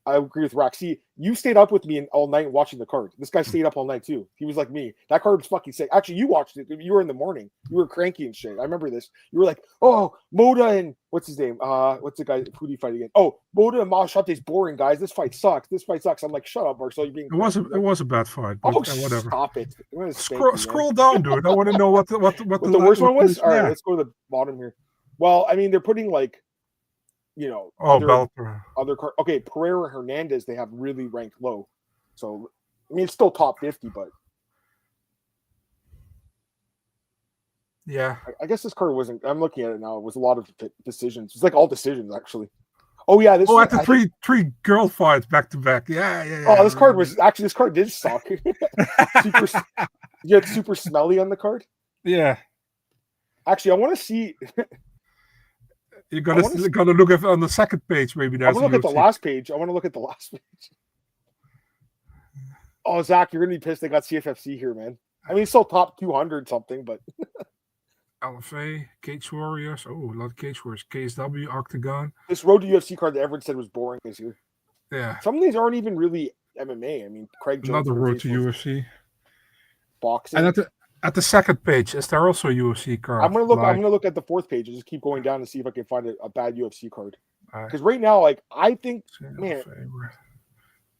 Speaker 1: I agree with Rock. See, you stayed up with me all night watching the card. This guy stayed up all night too. He was like me. That card was fucking sick. Actually, you watched it. You were in the morning. You were cranky and shit. I remember this. You were like, "Oh, Moda and what's his name? What's the guy? Who did he fight again? Oh, Moda and Malshate's boring, guys. This fight sucks. This fight sucks." I'm like, "Shut up, Marcel. You're being."
Speaker 2: It was a bad fight. But whatever.
Speaker 1: Stop it.
Speaker 2: Scroll down, dude. I want to know what the
Speaker 1: worst one was. All right, let's go to the bottom here. Well, I mean, they're putting like. You know, other card. Okay, Pereira and Hernandez, they have really ranked low. So, I mean, it's still top 50, but
Speaker 2: yeah,
Speaker 1: I guess this card wasn't. I'm looking at it now. It was a lot of decisions. It's like all decisions actually. Oh yeah, this.
Speaker 2: Oh, at the three girl fights back to back. Yeah.
Speaker 1: Oh, this card was actually this card did suck. You had super smelly on the card.
Speaker 2: Yeah.
Speaker 1: Actually, I want to see.
Speaker 2: You gotta look at on the second page. Maybe that's.
Speaker 1: I want to look at the last page. I want to look at the last page. Oh, Zach, you're gonna be pissed. They got CFFC here, man. I mean, it's still top 200 something, but.
Speaker 2: LFA, Cage Warriors. Oh, a lot of Cage Warriors. KSW, Octagon.
Speaker 1: This Road to UFC card that everyone said was boring is here.
Speaker 2: Yeah.
Speaker 1: Some of these aren't even really MMA. I mean, Craig Jones.
Speaker 2: Another Road to UFC.
Speaker 1: Boxing.
Speaker 2: And at the second page, is there also a UFC card?
Speaker 1: I'm gonna look at the fourth page and just keep going down to see if I can find a bad UFC card. Because right now, like I think, man,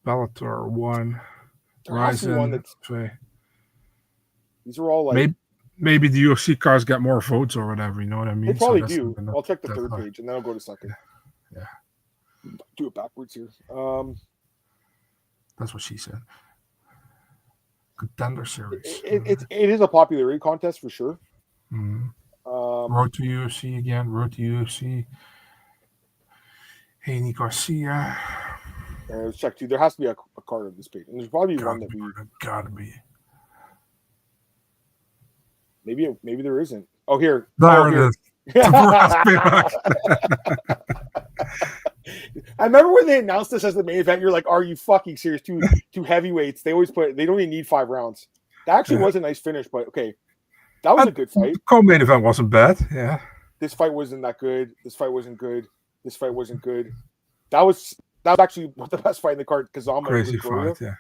Speaker 2: Bellator 1,
Speaker 1: Ryzen one that's. These are all like
Speaker 2: maybe the UFC cards get more votes or whatever. You know what I mean?
Speaker 1: They probably do. I'll check the third page and then I'll go to second.
Speaker 2: Yeah.
Speaker 1: Do it backwards here.
Speaker 2: That's what she said. Contender series.
Speaker 1: It is a popularity contest for sure.
Speaker 2: Mm-hmm. Road to UFC again. Road to UFC. Haney Garcia.
Speaker 1: Let's check too. There has to be a card on this page, and there's probably one that we
Speaker 2: gotta be.
Speaker 1: Maybe there isn't. Oh, here.
Speaker 2: There it is.
Speaker 1: I remember when they announced this as the main event, you're like, are you fucking serious? Two heavyweights. They always they don't even need 5 rounds. That actually was a nice finish, but okay. That was a good fight.
Speaker 2: The co-main event wasn't bad. Yeah.
Speaker 1: This fight wasn't that good. This fight wasn't good. This fight wasn't good. That was actually the best fight in the card. Kazama.
Speaker 2: Crazy fight, yeah.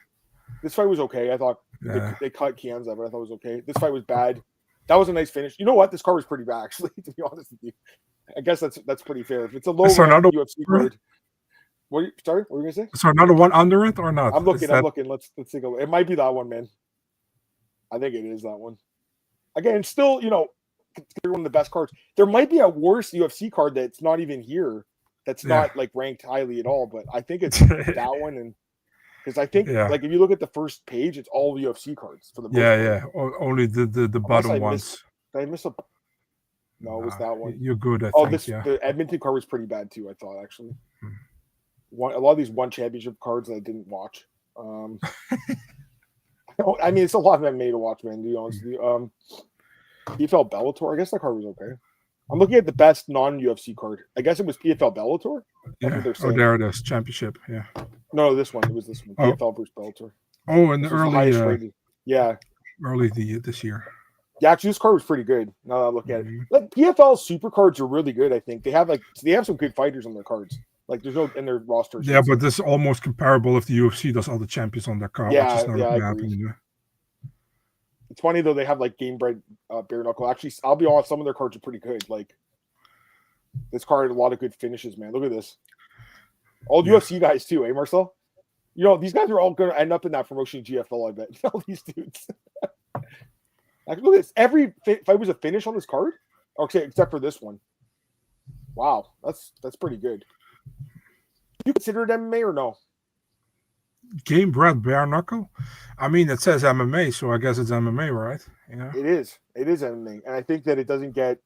Speaker 1: This fight was okay. I thought they cut Kianza, but I thought it was okay. This fight was bad. That was a nice finish. You know what? This card was pretty bad, actually, to be honest with you. I guess that's pretty fair. If it's a low UFC card. What were you gonna say?
Speaker 2: So another one under it or not?
Speaker 1: I'm looking. Let's think of it. It might be that one, man. I think it is that one. Again, still, consider one of the best cards. There might be a worse UFC card that's not even here. That's not like ranked highly at all. But I think it's that one, and because I think like if you look at the first page, it's all UFC cards for the most part.
Speaker 2: Yeah. Only the bottom ones.
Speaker 1: Did I miss a? No, it was that one.
Speaker 2: You're good. I think.
Speaker 1: The Edmonton card was pretty bad too. I thought actually. A lot of these one championship cards that I didn't watch. I mean, it's a lot of MMA to watch, man. To be honest with you, PFL Bellator. I guess that card was okay. I'm looking at the best non-UFC card. I guess it was PFL Bellator.
Speaker 2: Yeah. Oh, there it is. Championship. Yeah.
Speaker 1: No, this one. It was this one. PFL versus Bellator.
Speaker 2: Oh, and the early.
Speaker 1: Early
Speaker 2: this year.
Speaker 1: Yeah, actually, this card was pretty good. Now that I look at it, like PFL super cards are really good. I think they have some good fighters on their cards. Like there's no in their roster.
Speaker 2: Yeah, but this is almost comparable if the UFC does all the champions on their card, which is not
Speaker 1: I
Speaker 2: going to
Speaker 1: agree.
Speaker 2: happen.
Speaker 1: It's funny though, they have like game bred bare knuckle. Actually, I'll be honest, some of their cards are pretty good. Like this card had a lot of good finishes, man. Look at this. All UFC guys too, eh, Marcel? You know, these guys are all going to end up in that promotion GFL, I bet. All these dudes. Like, look at this. Every fight was a finish on this card? Okay, except for this one. Wow, that's pretty good. You consider it MMA or no?
Speaker 2: Game bred bare knuckle? I mean, it says MMA, so I guess it's MMA, right? Yeah.
Speaker 1: It is. It is MMA. And I think that it doesn't get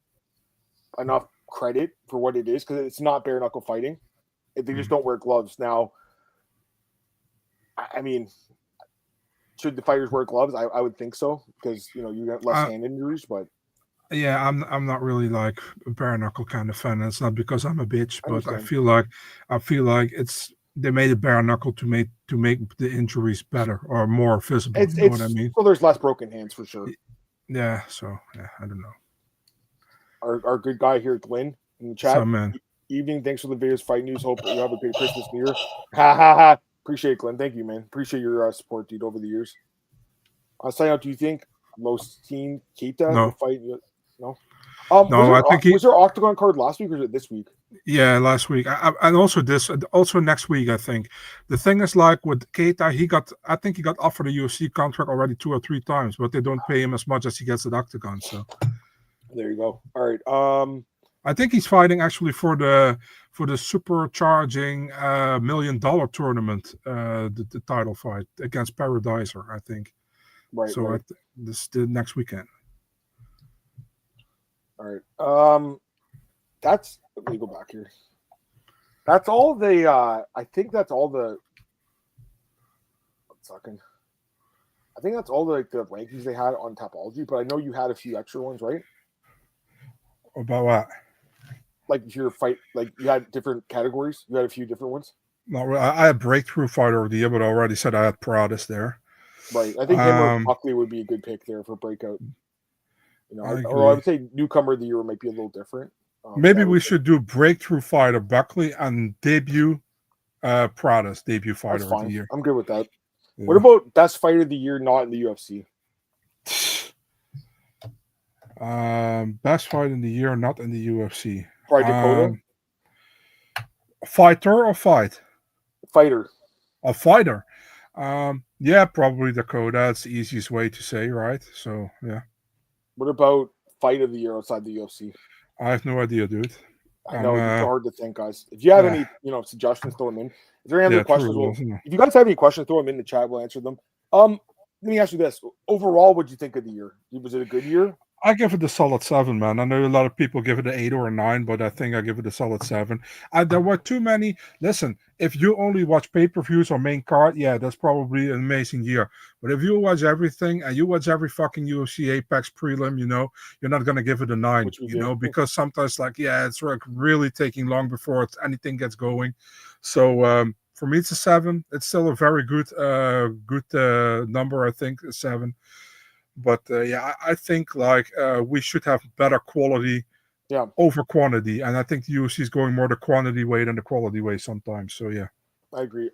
Speaker 1: enough credit for what it is because it's not bare knuckle fighting. They just don't wear gloves. Now, I mean, should the fighters wear gloves? I would think so because, you know, you get less hand injuries, but
Speaker 2: yeah, I'm not really like a bare knuckle kind of fan. It's not because I'm a bitch, but I feel like it's they made it bare knuckle to make the injuries better or more visible. You know what I mean?
Speaker 1: So there's less broken hands for sure.
Speaker 2: Yeah. So yeah, I don't know.
Speaker 1: Our good guy here, Glenn, in the chat.
Speaker 2: So, man.
Speaker 1: Evening. Thanks for the videos, fight news. Hope you have a good Christmas, New Year. Ha ha ha. Appreciate it, Glenn. Thank you, man. Appreciate your support, dude, over the years. Sign out. Do you think Mostin Keita will fight? No.
Speaker 2: No, I think
Speaker 1: was there Octagon card last week or was it this week?
Speaker 2: Yeah, last week, and also next week. I think the thing is like with Keita, I think he got offered a UFC contract already 2 or 3 times, but they don't pay him as much as he gets at Octagon. So
Speaker 1: there you go. All right.
Speaker 2: I think he's fighting actually for the supercharging $1 million tournament, the title fight against Paradiser, I think.
Speaker 1: Right.
Speaker 2: So
Speaker 1: right.
Speaker 2: This the next weekend.
Speaker 1: All right. Let me go back here. That's all the. I think that's all the. 1 second. I think that's all the rankings they had on Tapology, but I know you had a few extra ones, right?
Speaker 2: About what?
Speaker 1: Like your fight, like you had different categories. You had a few different ones.
Speaker 2: No, I had breakthrough fighter of the year, but I already said I had Pradis there.
Speaker 1: Right. I think him or Buckley would be a good pick there for breakout. You know, I would say newcomer of the year might be a little different.
Speaker 2: Maybe we should do breakthrough fighter Buckley and debut Pradis, debut fighter of the year.
Speaker 1: I'm good with that. Yeah. What about best fighter of the year not in the UFC?
Speaker 2: Best fight in the year not in the UFC.
Speaker 1: Probably Dakota.
Speaker 2: Fighter or fight?
Speaker 1: Fighter.
Speaker 2: A fighter. Yeah, probably Dakota. That's the easiest way to say, right? So yeah.
Speaker 1: What about fight of the year outside the UFC?
Speaker 2: I have no idea, dude.
Speaker 1: I know it's hard to think, guys. If you have any, suggestions, throw them in. Is there any other questions? If you guys have any questions, throw them in the chat. We'll answer them. Let me ask you this: overall, what did you think of the year? Was it a good year?
Speaker 2: I give it a solid 7, man. I know a lot of people give it an 8 or a 9, but I think I give it a solid 7. There were too many. Listen, if you only watch pay-per-views or main card, yeah, that's probably an amazing year. But if you watch everything and you watch every fucking UFC Apex prelim, you're not going to give it a 9, because sometimes, it's like really taking long before anything gets going. So for me, it's a 7. It's still a very good number, I think, a 7. But I think we should have better quality over quantity, and I think the UFC is going more the quantity way than the quality way sometimes. So yeah,
Speaker 1: I agree.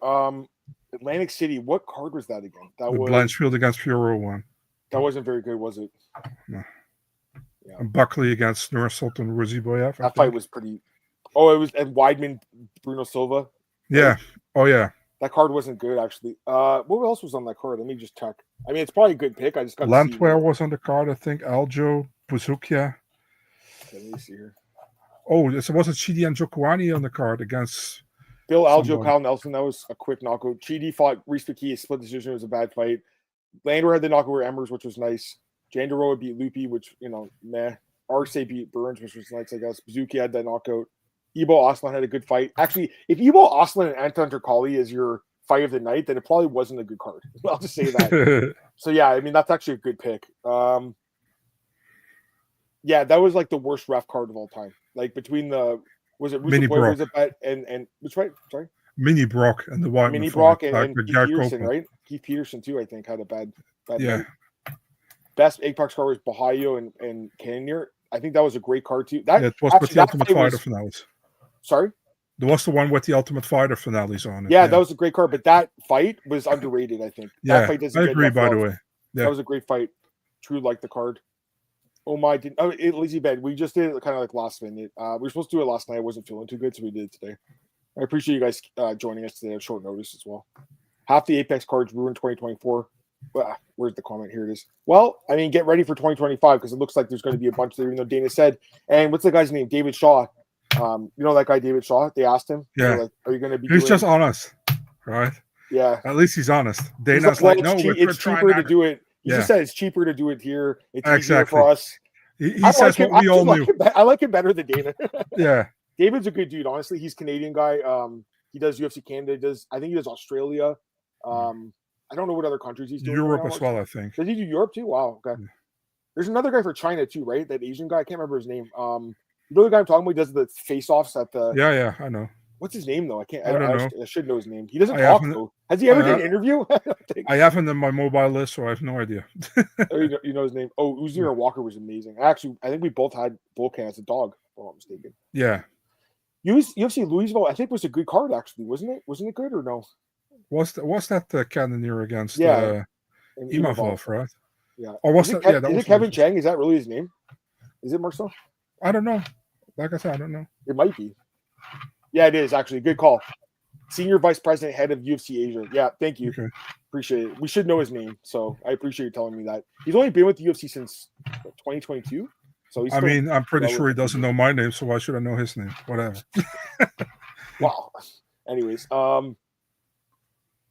Speaker 1: Atlantic City, what card was that again? That was
Speaker 2: Blanchfield against Fiorot one.
Speaker 1: That wasn't very good, was it?
Speaker 2: No. Yeah. And Buckley against Nursultan Ruziboyev.
Speaker 1: That fight was pretty. Oh, it was and Weidman, Bruno Silva.
Speaker 2: Yeah.
Speaker 1: Right?
Speaker 2: Oh yeah.
Speaker 1: That card wasn't good, actually. What else was on that card? Let me just check. I mean, it's probably a good pick. I just got
Speaker 2: Lantware was on the card, I think. Aljo, Buzukia.
Speaker 1: Okay, let me see here.
Speaker 2: Oh, it wasn't Chidi and Jokwani on the card against
Speaker 1: Bill Aljo, Kyle Nelson. That was a quick knockout. Chidi fought Reese McKee, split decision. It was a bad fight. Landor had the knockout over Emmers, which was nice. Jandaroa beat Loopy, which, meh. Arce beat Burns, which was nice, I guess. Buzuki had that knockout. Ebo Aslan had a good fight. Actually, if Ebo Aslan and Anton Turkali is your fight of the night, then it probably wasn't a good card. I'll just say that. So yeah, I mean, that's actually a good pick. Yeah, that was like the worst ref card of all time. Like between
Speaker 2: Mini Brock
Speaker 1: and which right? Sorry,
Speaker 2: Mini Brock and the white
Speaker 1: Mini Brock and Keith Peterson, right? Keith Peterson too, I think, had a bad
Speaker 2: yeah.
Speaker 1: Night. Best Apex card was Bahayo and Cannonier. I think that was a great card too.
Speaker 2: It was the Ultimate Fighter finals.
Speaker 1: Sorry?
Speaker 2: There was the one with the Ultimate Fighter finales on it.
Speaker 1: Yeah, that was a great card, but that fight was underrated, I think. That fight doesn't get
Speaker 2: agree,
Speaker 1: enough
Speaker 2: by
Speaker 1: love.
Speaker 2: the way. Yeah.
Speaker 1: That was a great fight. True liked the card. Lazy bed. We just did it kind of like last minute. We were supposed to do it last night. I wasn't feeling too good, so we did it today. I appreciate you guys joining us today on short notice as well. Half the Apex cards ruined 2024. Where's the comment? Here it is. Well, I mean, get ready for 2025 because it looks like there's going to be a bunch there, even though Dana said. And what's the guy's name? David Shaw. You know that guy, David Shaw? They asked him.
Speaker 2: Yeah.
Speaker 1: Like, are you going to be
Speaker 2: He's just honest, right?
Speaker 1: Yeah.
Speaker 2: At least he's honest. Dana's
Speaker 1: like,
Speaker 2: no,
Speaker 1: it's cheaper to do it. He just said it's cheaper to do it here. It's easier for us.
Speaker 2: He says what we all knew.
Speaker 1: I like him better than Dana.
Speaker 2: Yeah.
Speaker 1: David's a good dude, honestly. He's a Canadian guy. He does UFC Canada. I think he does Australia. I don't know what other countries he's doing.
Speaker 2: Europe as well, I think.
Speaker 1: Does he do Europe too? Wow. Okay. Yeah. There's another guy for China too, right? That Asian guy. I can't remember his name. You know the guy I'm talking about? He does the face-offs at the.
Speaker 2: Yeah, I know.
Speaker 1: What's his name though? I
Speaker 2: don't know.
Speaker 1: I should know his name. He doesn't talk though. Has he ever done an interview?
Speaker 2: I have him in my mobile list, so I have no idea.
Speaker 1: You know his name. Oh, Uzir Walker was amazing. I think we both had Volkan as a dog, if I'm not mistaken.
Speaker 2: Yeah.
Speaker 1: UFC Louisville, I think was a good card actually, wasn't it? Wasn't it good or no?
Speaker 2: Was that Cannoneer against Imavov, right?
Speaker 1: Yeah.
Speaker 2: Or was that? Yeah, that
Speaker 1: is
Speaker 2: was
Speaker 1: it Kevin Chang? Is that really his name? Is it Marcel?
Speaker 2: I don't know. Like I said, I don't know.
Speaker 1: It might be. Yeah, it is actually. Good call. Senior Vice President, Head of UFC Asia. Yeah, thank you.
Speaker 2: Okay.
Speaker 1: Appreciate it. We should know his name, so I appreciate you telling me that. He's only been with the UFC since 2022. So he's.
Speaker 2: I'm pretty sure he doesn't know my name, so why should I know his name? Whatever.
Speaker 1: Wow. Anyways,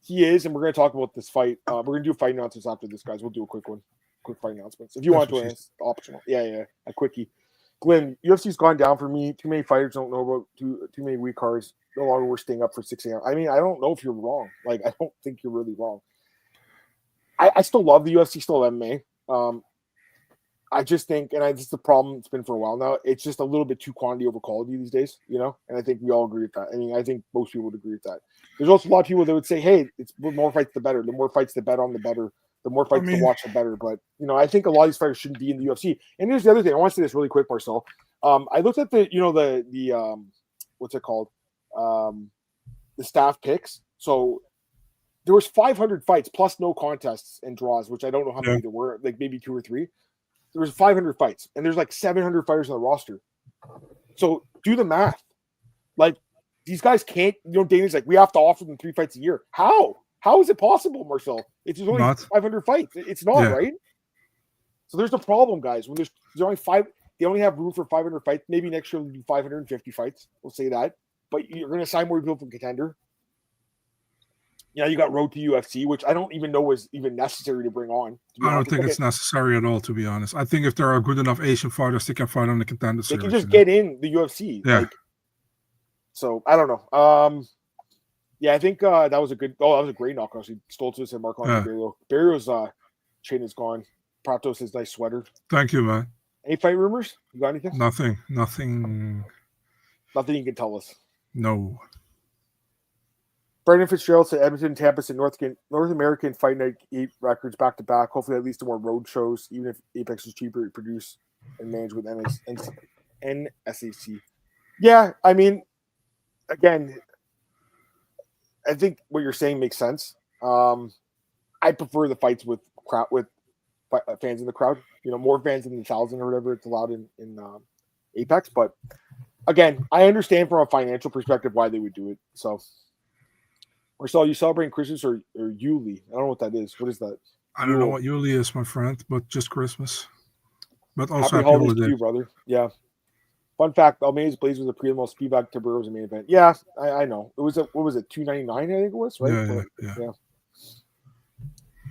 Speaker 1: he is, and we're going to talk about this fight. We're going to do fight announcements after this, guys. We'll do a quick one. Quick fight announcements. If you want to, it's optional. Yeah. A quickie. Glenn, UFC's gone down for me. Too many fighters don't know about too many weak cards. No longer we're staying up for 6 a.m. I mean, I don't know if you're wrong. Like, I don't think you're really wrong. I still love the UFC, still MMA. I just think, and this is the problem it's been for a while now, it's just a little bit too quantity over quality these days, you know? And I think we all agree with that. I mean, I think most people would agree with that. There's also a lot of people that would say, hey, it's the more fights, the better. The more fights to bet on, the better. The more fights to watch, the better. But, you know, I think a lot of these fighters shouldn't be in the UFC. And here's the other thing. I want to say this really quick, Marcel. I looked at the what's it called? The staff picks. So there was 500 fights plus no contests and draws, which I don't know how many there were, like maybe 2 or 3. There was 500 fights, and there's like 700 fighters on the roster. So do the math. Like, these guys can't, Dana's like, we have to offer them 3 fights a year. How? How is it possible, Marcel? It's only 500 fights. It's not, right? So there's the problem, guys. When there's only 5, they only have room for 500 fights. Maybe next year we'll do 550 fights. We'll say that. But you're going to sign more people from Contender. You got Road to UFC, which I don't even know was even necessary to bring on.
Speaker 2: I don't think it's necessary at all, to be honest. I think if there are good enough Asian fighters, they can fight on the Contender series.
Speaker 1: They can just get in the UFC.
Speaker 2: Yeah.
Speaker 1: So, I don't know. Yeah, I think that was that was a great knockout. He stole to us and Mark on Barrio. Barrio's chain is gone. Pratos his nice sweater.
Speaker 2: Thank you, man.
Speaker 1: Any fight rumors? You got anything?
Speaker 2: Nothing.
Speaker 1: Nothing you can tell us.
Speaker 2: No.
Speaker 1: Brendan Fitzgerald said Edmonton, Tampa, and North American Fight Night 8 records back to back. Hopefully, that leads to more road shows, even if Apex is cheaper to produce and manage with NSAC. Yeah, I mean, again, I think what you're saying makes sense. I prefer the fights with fans in the crowd. More fans than the 1,000 or whatever it's allowed in Apex. But again, I understand from a financial perspective why they would do it. So. Marcel, you celebrating Christmas or Yuli? I don't know what that is. What is that?
Speaker 2: I don't know what Yuli is, my friend, but just Christmas. But also
Speaker 1: happy holidays to you, brother. Yeah. Fun fact: Almeida's Blaze was a preliminary Speedback to Burrows main event. Yeah, I know. It was what was it? $299, I think it was, right? Yeah.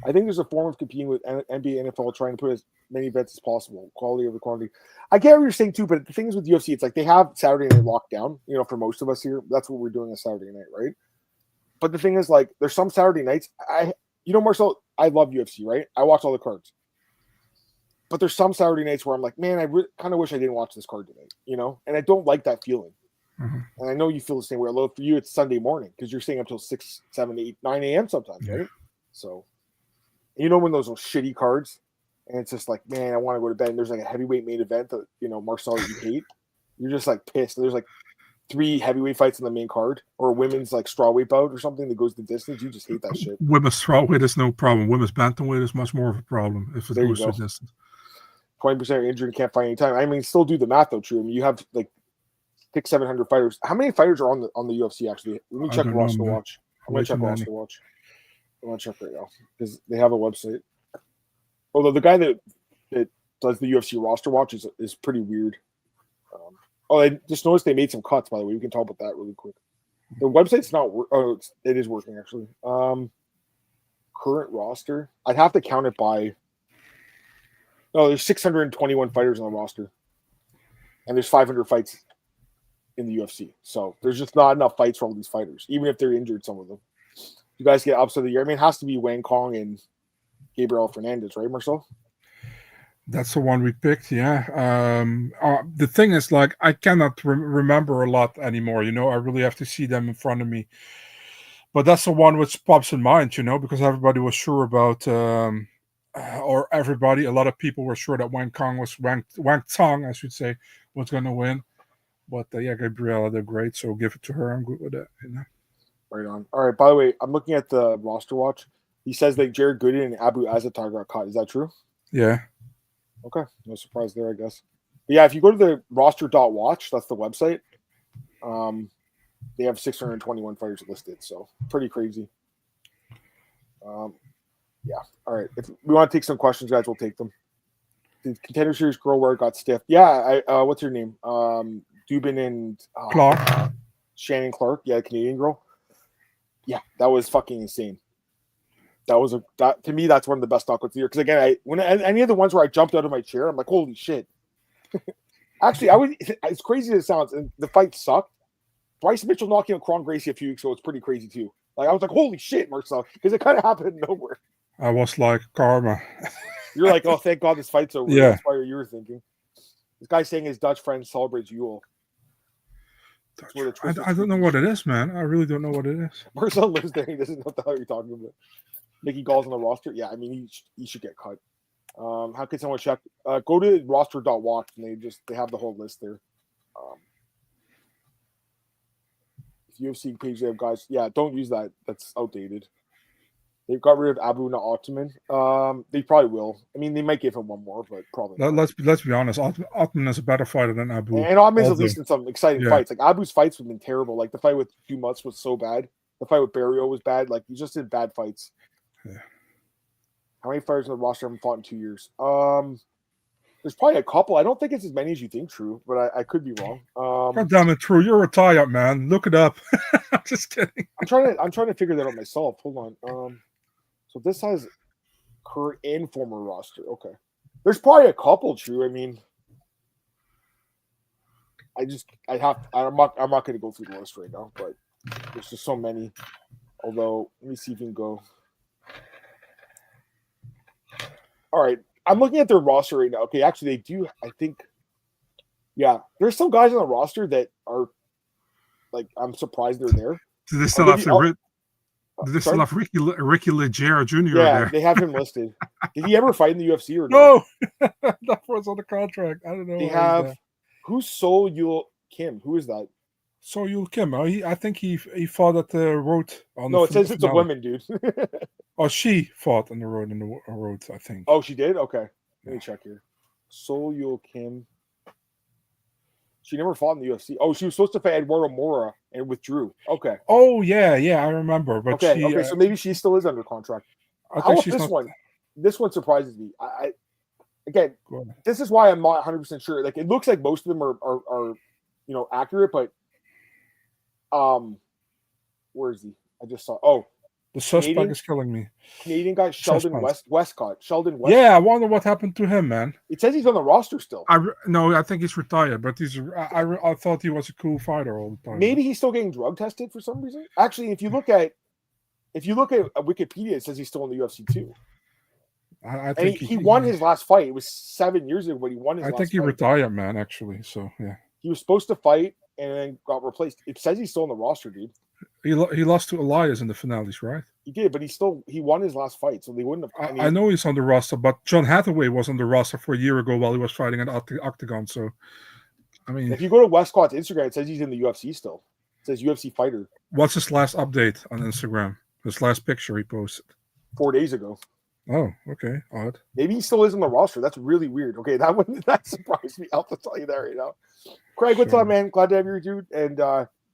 Speaker 1: I think there's a form of competing with NBA, NFL, trying to put as many events as possible, quality over quantity. I get what you're saying too, but the thing is with UFC, it's like they have Saturday night locked down. For most of us here, that's what we're doing on Saturday night, right? But the thing is, like, there's some Saturday nights. Marcel, I love UFC, right? I watch all the cards. But there's some Saturday nights where I'm like, man, I kind of wish I didn't watch this card tonight, And I don't like that feeling.
Speaker 2: Mm-hmm.
Speaker 1: And I know you feel the same way. Although for you, it's Sunday morning because you're staying up till 6, 7, 8, 9 a.m. sometimes, right? So, when those shitty cards, and it's just like, man, I want to go to bed. And there's like a heavyweight main event that Marcel you hate. You're just like pissed. There's like 3 heavyweight fights in the main card, or a women's like strawweight bout or something that goes the distance. You just hate that shit.
Speaker 2: Women's strawweight is no problem. Women's bantamweight is much more of a problem if it goes to distance.
Speaker 1: 20% are injured and can't fight any time. I mean, still do the math though. True. I mean, you have like 600-700 fighters. How many fighters are on the UFC actually? Let me check roster watch. I'm gonna check roster watch. I'm gonna check right now because they have a website. Although the guy that does the UFC roster watch is pretty weird. I just noticed they made some cuts, by the way. We can talk about that really quick. The website's not it is working actually. Current roster. I'd have to count it by. No, there's 621 fighters on the roster, and there's 500 fights in the UFC. So there's just not enough fights for all these fighters, even if they're injured. Some of them. You guys get upset of the year. I mean, it has to be Wang Kong and Gabriel Fernandez, right, Marcel?
Speaker 2: That's the one we picked, yeah. The thing is, like, I cannot remember a lot anymore. I really have to see them in front of me. But that's the one which pops in mind, because everybody was sure about, a lot of people were sure that Wang Tong, I should say, was going to win. But Gabriela did great, so give it to her. I'm good with that.
Speaker 1: Right on. All right. By the way, I'm looking at the roster watch. He says that Jared Gooden and Abu Azaitar got caught. Is that true?
Speaker 2: Yeah.
Speaker 1: Okay. No surprise there, I guess. But yeah, if you go to the roster.watch, that's the website. They have 621 fighters listed, so pretty crazy. Yeah. All right. If we want to take some questions, guys, we'll take them. The Contender Series girl where it got stiff. Yeah. What's her name? Dubin and
Speaker 2: Clark.
Speaker 1: Shannon Clark. Yeah, Canadian girl. Yeah, that was fucking insane. That to me, that's one of the best knockouts of the year. Because again, when any of the ones where I jumped out of my chair, I'm like, holy shit. Actually, as crazy as it sounds, and the fight sucked. Bryce Mitchell knocking out Kron Gracie a few weeks ago was pretty crazy too. Like I was like, holy shit, Marcel, because it kind of happened nowhere.
Speaker 2: I was like, karma.
Speaker 1: You're like, oh, thank God this fight's over.
Speaker 2: Yeah.
Speaker 1: That's why you were thinking. This guy saying his Dutch friend celebrates Yule.
Speaker 2: I don't know what it is, man. I really don't know what it is.
Speaker 1: Marcel lives there. He doesn't know what the hell you're talking about. Mickey Gall's on the roster. Yeah, I mean, he should get cut. How can someone check? Go to roster.watch and they have the whole list there. UFC page, they have guys. Yeah, don't use that. That's outdated. They've got rid of Abu Ottoman. They probably will. I mean, they might give him one more, but probably not.
Speaker 2: Let's be honest. Ottoman is a better fighter than Abu.
Speaker 1: And Ottoman's at least in some exciting fights. Like Abu's fights have been terrible. Like the fight with Dumas was so bad. The fight with Barrio was bad. Like he just did bad fights.
Speaker 2: Yeah.
Speaker 1: How many fighters on the roster haven't fought in 2 years? There's probably a couple. I don't think it's as many as you think, True, but I could be wrong.
Speaker 2: God damn it, True! You're a tie-up, man. Look it up. I'm just kidding.
Speaker 1: I'm trying to figure that out myself. Hold on. So this has current and former roster. Okay, there's probably a couple. True. I mean, I'm not going to go through the list right now, but there's just so many. Although, let me see if we can go. All right. I'm looking at their roster right now. Okay, actually, they do. I think, yeah, there's some guys on the roster that are like I'm surprised they're there.
Speaker 2: Do they still have Ricky Leger Jr.
Speaker 1: Yeah,
Speaker 2: there?
Speaker 1: They have him listed. Did he ever fight in the UFC or
Speaker 2: no? That was on the contract. I don't know.
Speaker 1: They have who's Sol Yul Kim? Who is that?
Speaker 2: Sol Yul Kim. I think he fought at the road.
Speaker 1: It says it's a woman, dude.
Speaker 2: Oh, she fought on the road I think.
Speaker 1: Oh, she did? Okay. Let me check here. Sol Yul Kim. She never fought in the UFC. Oh, she was supposed to fight Eduardo Mora and withdrew. Okay.
Speaker 2: Oh, yeah, I remember. But
Speaker 1: okay, so maybe she still is under contract.
Speaker 2: I think she's
Speaker 1: this one? This one surprises me. This is why I'm not 100% sure. Like, it looks like most of them are accurate, but where is he? I just saw. Oh,
Speaker 2: the suspect is killing me.
Speaker 1: Canadian guy Sheldon Westcott. Sheldon Westcott.
Speaker 2: Yeah, I wonder what happened to him, man.
Speaker 1: It says he's on the roster still.
Speaker 2: I think he's retired, but I thought he was a cool fighter all the time.
Speaker 1: Maybe he's still getting drug tested for some reason. Actually, if you look at Wikipedia, it says he's still in the UFC too.
Speaker 2: I think
Speaker 1: he won his last fight. It was 7 years ago, but he won his last fight.
Speaker 2: I think he retired, man, actually. So, yeah.
Speaker 1: He was supposed to fight and then got replaced. It says he's still on the roster, dude.
Speaker 2: He lost to Elias in the finales, right?
Speaker 1: He did, but he won his last fight, so they wouldn't have.
Speaker 2: I know he's on the roster, but John Hathaway was on the roster for a year ago while he was fighting at Octagon. So I mean,
Speaker 1: if you go to Westcott's Instagram, it says he's in the UFC still. It says UFC fighter.
Speaker 2: What's his last update on Instagram? His last picture he posted
Speaker 1: 4 days ago.
Speaker 2: Oh, okay, odd.
Speaker 1: Maybe he still is on the roster. That's really weird. Okay, that surprised me. I'll tell you that right now. Craig, what's up, man? Glad to have you, dude. And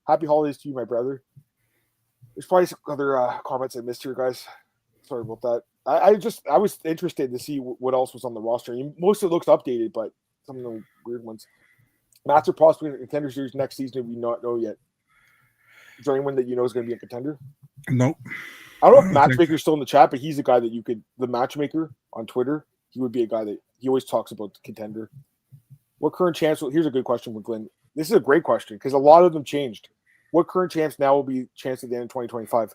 Speaker 1: happy holidays to you, my brother. There's probably some other comments I missed here, guys. Sorry about that. I was interested to see what else was on the roster. Most of it looks updated, but some of the weird ones. Match are possibly in the Contender Series next season. We not know yet. Is there anyone that you know is going to be a contender?
Speaker 2: Nope.
Speaker 1: I don't know if Matchmaker's still in the chat, but he's a guy that you could. The Matchmaker on Twitter, he would be a guy that he always talks about the contender. What current champs? Here's a good question for Glenn. This is a great question because a lot of them changed. What current champs now will be champs at the end of 2025?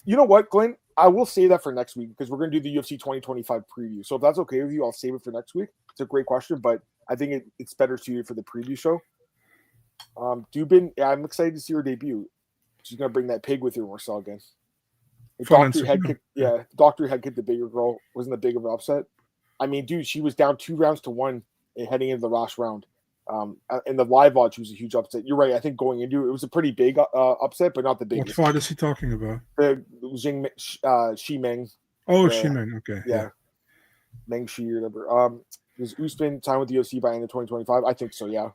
Speaker 1: You know what, Glenn? I will say that for next week because we're going to do the UFC 2025 preview. So if that's okay with you, I'll save it for next week. It's a great question, but I think it's better suited for the preview show. Dubin, yeah, I'm excited to see her debut. She's going to bring that pig with her, Marcel, again. Doctor head kicked the bigger girl. Wasn't that big of an upset? I mean, dude, she was down 2-1 and heading into the last round. In the live odds, she was a huge upset. You're right. I think going into it was a pretty big upset, but not the biggest.
Speaker 2: What fight is he talking about?
Speaker 1: Shi Meng.
Speaker 2: Oh, Shi Meng. Okay.
Speaker 1: Yeah. Meng Shi or whatever. Does Usman sign with the UFC by end of 2025? I think so, yeah.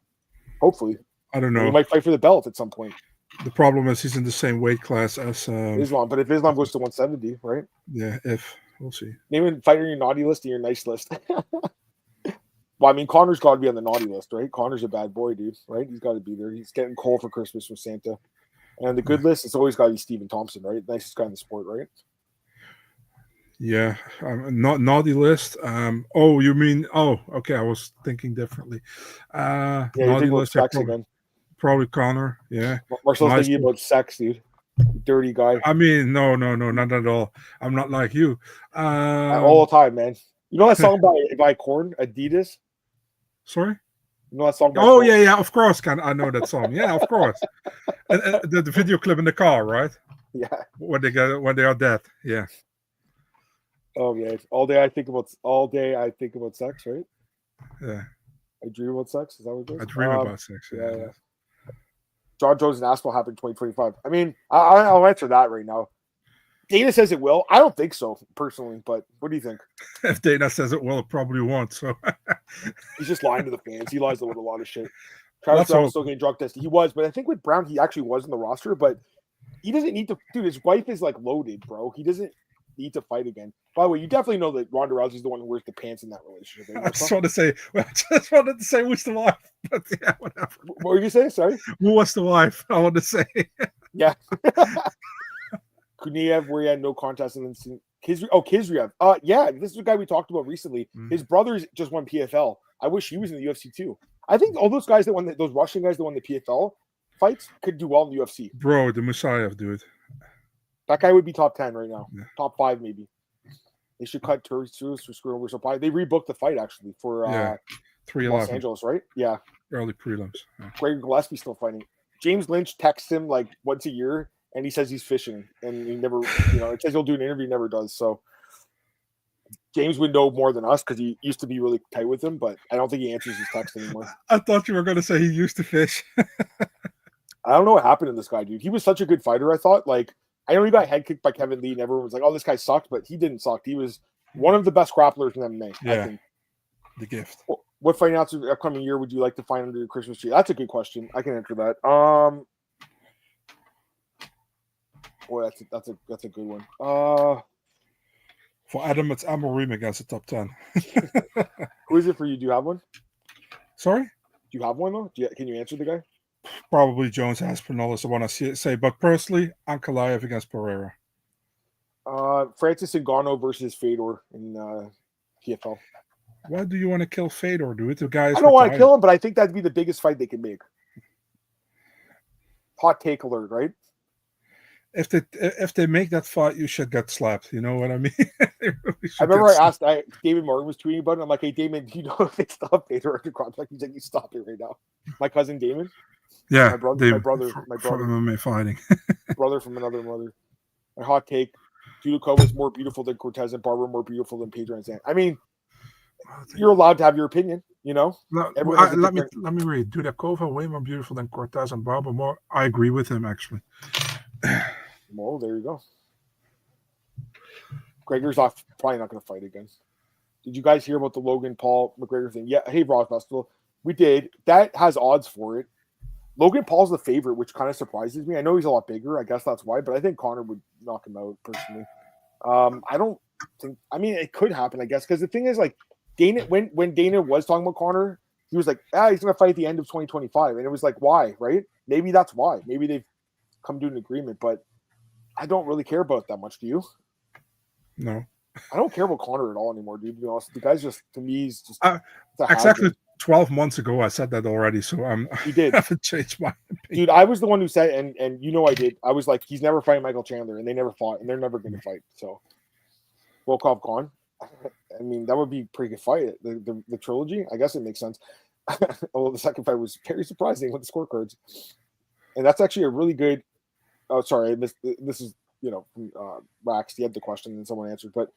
Speaker 1: Hopefully.
Speaker 2: I don't know.
Speaker 1: He might fight for the belt at some point.
Speaker 2: The problem is he's in the same weight class as
Speaker 1: Islam, but if Islam goes to 170, right?
Speaker 2: Yeah, we'll see.
Speaker 1: Name a fighter on your naughty list and your nice list. Well, I mean, Connor's got to be on the naughty list, right? Connor's a bad boy, dude, right? He's got to be there. He's getting coal for Christmas from Santa. And the good list, it's always got to be Stephen Thompson, right? Nicest guy in the sport, right?
Speaker 2: Yeah, not naughty list. Oh, you mean? Oh, okay. I was thinking differently. Naughty list. Probably Connor. Yeah.
Speaker 1: Marcel's thinking about sex, dude. Dirty guy.
Speaker 2: I mean, no, not at all. I'm not like you.
Speaker 1: All the time, man. You know that song by Korn, Adidas?
Speaker 2: Sorry?
Speaker 1: You know that song?
Speaker 2: Oh, yeah, of course. I know that song. Yeah, of course. And the video clip in the car, right?
Speaker 1: Yeah.
Speaker 2: When they are dead. Yeah.
Speaker 1: Oh man. All day I think about sex, right?
Speaker 2: Yeah.
Speaker 1: I dream about sex. Is that what it is?
Speaker 2: I dream about sex. Yeah.
Speaker 1: John Jones and Aspel happen in 2025. I mean, I'll answer that right now. Dana says it will. I don't think so, personally, but what do you think?
Speaker 2: If Dana says it will, it probably won't. So
Speaker 1: he's just lying to the fans. He lies about a lot of shit. Travis Brown was still getting drug tested. He was, but I think with Brown, he actually was in the roster, but he doesn't need to. Dude, his wife is like loaded, bro. He doesn't need to fight again. By the way, you definitely know that Ronda Rousey's the one who wears the pants in that relationship.
Speaker 2: I just wanted to say who's the wife, but yeah, whatever.
Speaker 1: What were you saying? Sorry?
Speaker 2: Who was the wife? I want to say.
Speaker 1: Yeah. Kuniev, where he had no contest, and then Kizriev. Yeah, this is the guy we talked about recently. His brothers just won PFL. I wish he was in the UFC too. I think all those guys that won those Russian guys that won the PFL fights could do well in the UFC.
Speaker 2: Bro, the Messiah, dude.
Speaker 1: That guy would be top 10 right now.
Speaker 2: Yeah.
Speaker 1: Top 5 maybe. They should cut Turks for screwing over supply. They rebooked the fight actually for Los Angeles, right? Yeah.
Speaker 2: Early prelims. Yeah.
Speaker 1: Greg Gillespie's still fighting. James Lynch texts him like once a year. And he says he's fishing, and he never, it says he'll do an interview, he never does. So James would know more than us because he used to be really tight with him, but I don't think he answers his text anymore.
Speaker 2: I thought you were going to say he used to fish.
Speaker 1: I don't know what happened to this guy, dude. He was such a good fighter, I thought. Like, I know he got head kicked by Kevin Lee, and everyone was like, oh, this guy sucked, but he didn't suck. He was one of the best grapplers in MMA, I think.
Speaker 2: The gift.
Speaker 1: What fight announcers the upcoming year would you like to find under your Christmas tree? That's a good question. I can answer that. Boy, that's a good one.
Speaker 2: For Adam, it's Amorim against the top 10.
Speaker 1: Who is it for you? Do you have one?
Speaker 2: Sorry?
Speaker 1: Do you have one though? Can you answer the guy?
Speaker 2: Probably Jones Aspinall is the one I say, but personally, Ankalaev against Pereira.
Speaker 1: Francis Ngannou versus Fedor in PFL.
Speaker 2: Why do you want to kill Fedor, dude? The guy is
Speaker 1: I don't want to kill him, but I think that'd be the biggest fight they can make. Hot take alert, right?
Speaker 2: If they make that fight, you should get slapped. You know what I mean?
Speaker 1: I remember I asked David Martin was tweeting about it. I'm like, hey, Damon, do you know if they stop Fedor under contract? He's like, you stop it right now. My cousin Damon.
Speaker 2: Yeah,
Speaker 1: my brother
Speaker 2: from MMA fighting.
Speaker 1: Brother from another mother. My hot take: Dudikova is more beautiful than Cortez, and Barbara more beautiful than Pedro and Zan. I mean, You're allowed to have your opinion, Everyone has a
Speaker 2: let
Speaker 1: different...
Speaker 2: me read. Dudakova way more beautiful than Cortez and Barber. More, I agree with him actually.
Speaker 1: Well, there you go. Gregor's probably not going to fight again. Did you guys hear about the Logan Paul McGregor thing? Yeah. Hey, Rock Festival. We did. That has odds for it. Logan Paul's the favorite, which kind of surprises me. I know he's a lot bigger. I guess that's why, but I think Conor would knock him out personally. I don't think. I mean, it could happen, I guess, because the thing is, like, Dana, when Dana was talking about Conor, he was like, he's going to fight at the end of 2025, and it was like, why, right? Maybe that's why. Maybe they've come to an agreement, but I don't really care about that much. Do you?
Speaker 2: No,
Speaker 1: I don't care about Conor at all anymore, dude. To be honest, the guy's just, to me, he's just
Speaker 2: exactly 12 months ago. I said that already, so
Speaker 1: you did.
Speaker 2: I haven't changed my opinion.
Speaker 1: Dude, I was the one who said, and I did. I was like, he's never fighting Michael Chandler, and they never fought, and they're never going to fight. So, Volkov gone. I mean, that would be a pretty good fight. The trilogy, I guess it makes sense. Although the second fight was very surprising with the scorecards, and that's actually a really good. Oh, sorry, I missed. This is Rax. He had the question and someone answered, but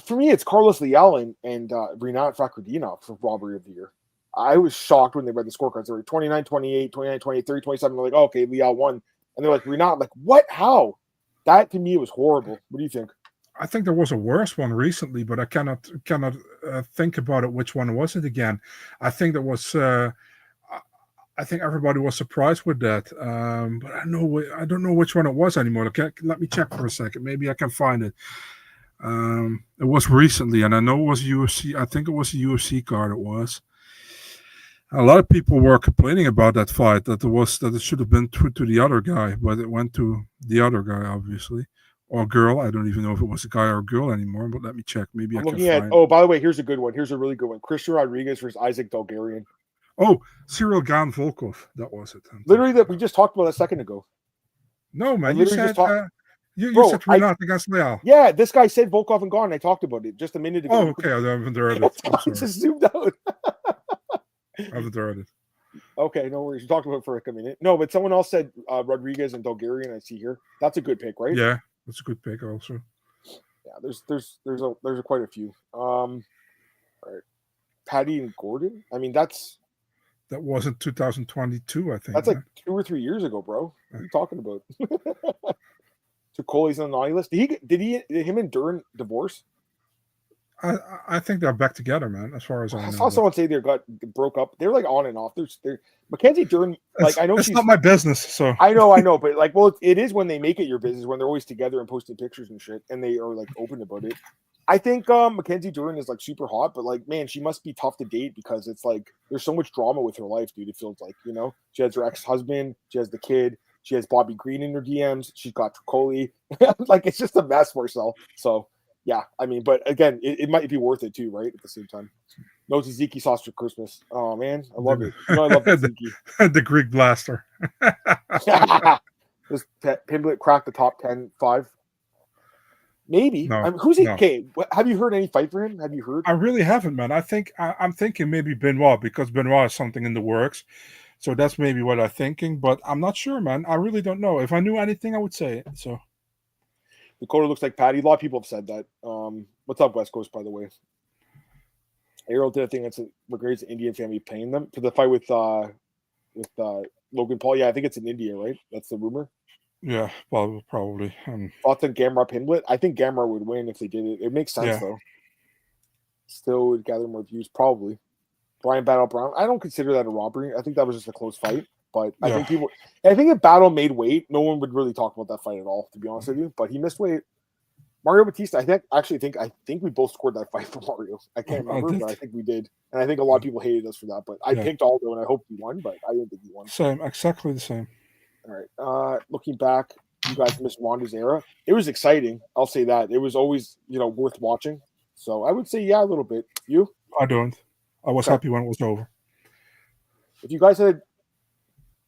Speaker 1: for me, it's Carlos Leal and Rinat Fakhretdinov for robbery of the year. I was shocked when they read the scorecards. They were 29-28, 29-28, 30-27. They're like, oh, okay, Leal won, and they're like, Rinat, like, what? How? That to me was horrible. What do you think?
Speaker 2: I think there was a worse one recently, but I cannot think about it. Which one was it again? I think there was. I think everybody was surprised with that, but I don't know which one it was anymore. Okay, let me check for a second. Maybe I can find it. It was recently, and I know it was UFC. I think it was a UFC card. It was. A lot of people were complaining about that fight, that it should have been to the other guy, but it went to the other guy, obviously. Or girl. I don't even know if it was a guy or a girl anymore, but let me check. Maybe
Speaker 1: I'm looking at. Oh, by the way, here's a good one. Here's a really good one. Christian Rodriguez versus Isaac Belgarian.
Speaker 2: Oh, Cyril Gan Volkov. That was it.
Speaker 1: Literally, that we just talked about a second ago.
Speaker 2: No, man. You said Rinat against Leal.
Speaker 1: Yeah, this guy said Volkov and Gan. I talked about it just a minute ago.
Speaker 2: Oh, okay. I haven't heard it.
Speaker 1: I just zoomed out.
Speaker 2: I haven't heard it.
Speaker 1: Okay, no worries. You talked about it for a minute. No, but someone else said Rodriguez and Belgarian. I see here. That's a good pick, right?
Speaker 2: Yeah. That's a good pick, also.
Speaker 1: Yeah, there's quite a few. All right, Patty and Gordon. I mean, that
Speaker 2: wasn't 2022. I think
Speaker 1: that's like 2 or 3 years ago, bro. What are you talking about? So Coley's on the naughty list. Did him and Duran divorce?
Speaker 2: I think they're back together, man. As far as I know.
Speaker 1: I saw someone say they broke up. They're like on and off. They're Mackenzie Dern. Like, I know
Speaker 2: it's not my business, so
Speaker 1: I know, but like, well, it is when they make it your business, when they're always together and posting pictures and shit, and they are like open about it. I think Mackenzie Dern is like super hot, but like, man, she must be tough to date because it's like there's so much drama with her life, dude. It feels like, she has her ex-husband, she has the kid, she has Bobby Green in her DMs, she's got Tricoli. Like, it's just a mess, Marcel. So yeah, I mean, but again, it might be worth it too, right? At the same time. No tzatziki sauce for Christmas. Oh man, I love it. I love tzatziki.
Speaker 2: The Greek blaster.
Speaker 1: Does Pimblett crack the top 10-5? Maybe.
Speaker 2: No,
Speaker 1: who's he? No. Okay, have you heard any fight for him? Have you heard?
Speaker 2: I really haven't, man. I think I'm thinking maybe Benoit, because Benoit is something in the works. So that's maybe what I'm thinking, but I'm not sure, man. I really don't know. If I knew anything, I would say it. So
Speaker 1: Dakota looks like Patty. A lot of people have said that. What's up, West Coast, by the way? Ariel did a thing that's McGregor's Indian family paying them for the fight with Logan Paul. Yeah, I think it's in India, right? That's the rumor.
Speaker 2: Yeah, well, probably.
Speaker 1: Thoughts on Gamrot Pimblett? I think Gamrot would win if they did it. It makes sense, though. Still would gather more views, probably. Brian Battle Brown. I don't consider that a robbery. I think that was just a close fight. But I think if Battle made weight, no one would really talk about that fight at all, to be honest with you. But he missed weight. Mario Batista, I think we both scored that fight for Mario. I can't remember, but I think we did. And I think a lot of people hated us for that. But I picked Aldo, and I hope he won, but I didn't think he won.
Speaker 2: Same, exactly the same.
Speaker 1: All right. Looking back, you guys missed Ronda's era. It was exciting. I'll say that. It was always, worth watching. So I would say, yeah, a little bit. You?
Speaker 2: I don't. I was happy when it was over.
Speaker 1: If you guys had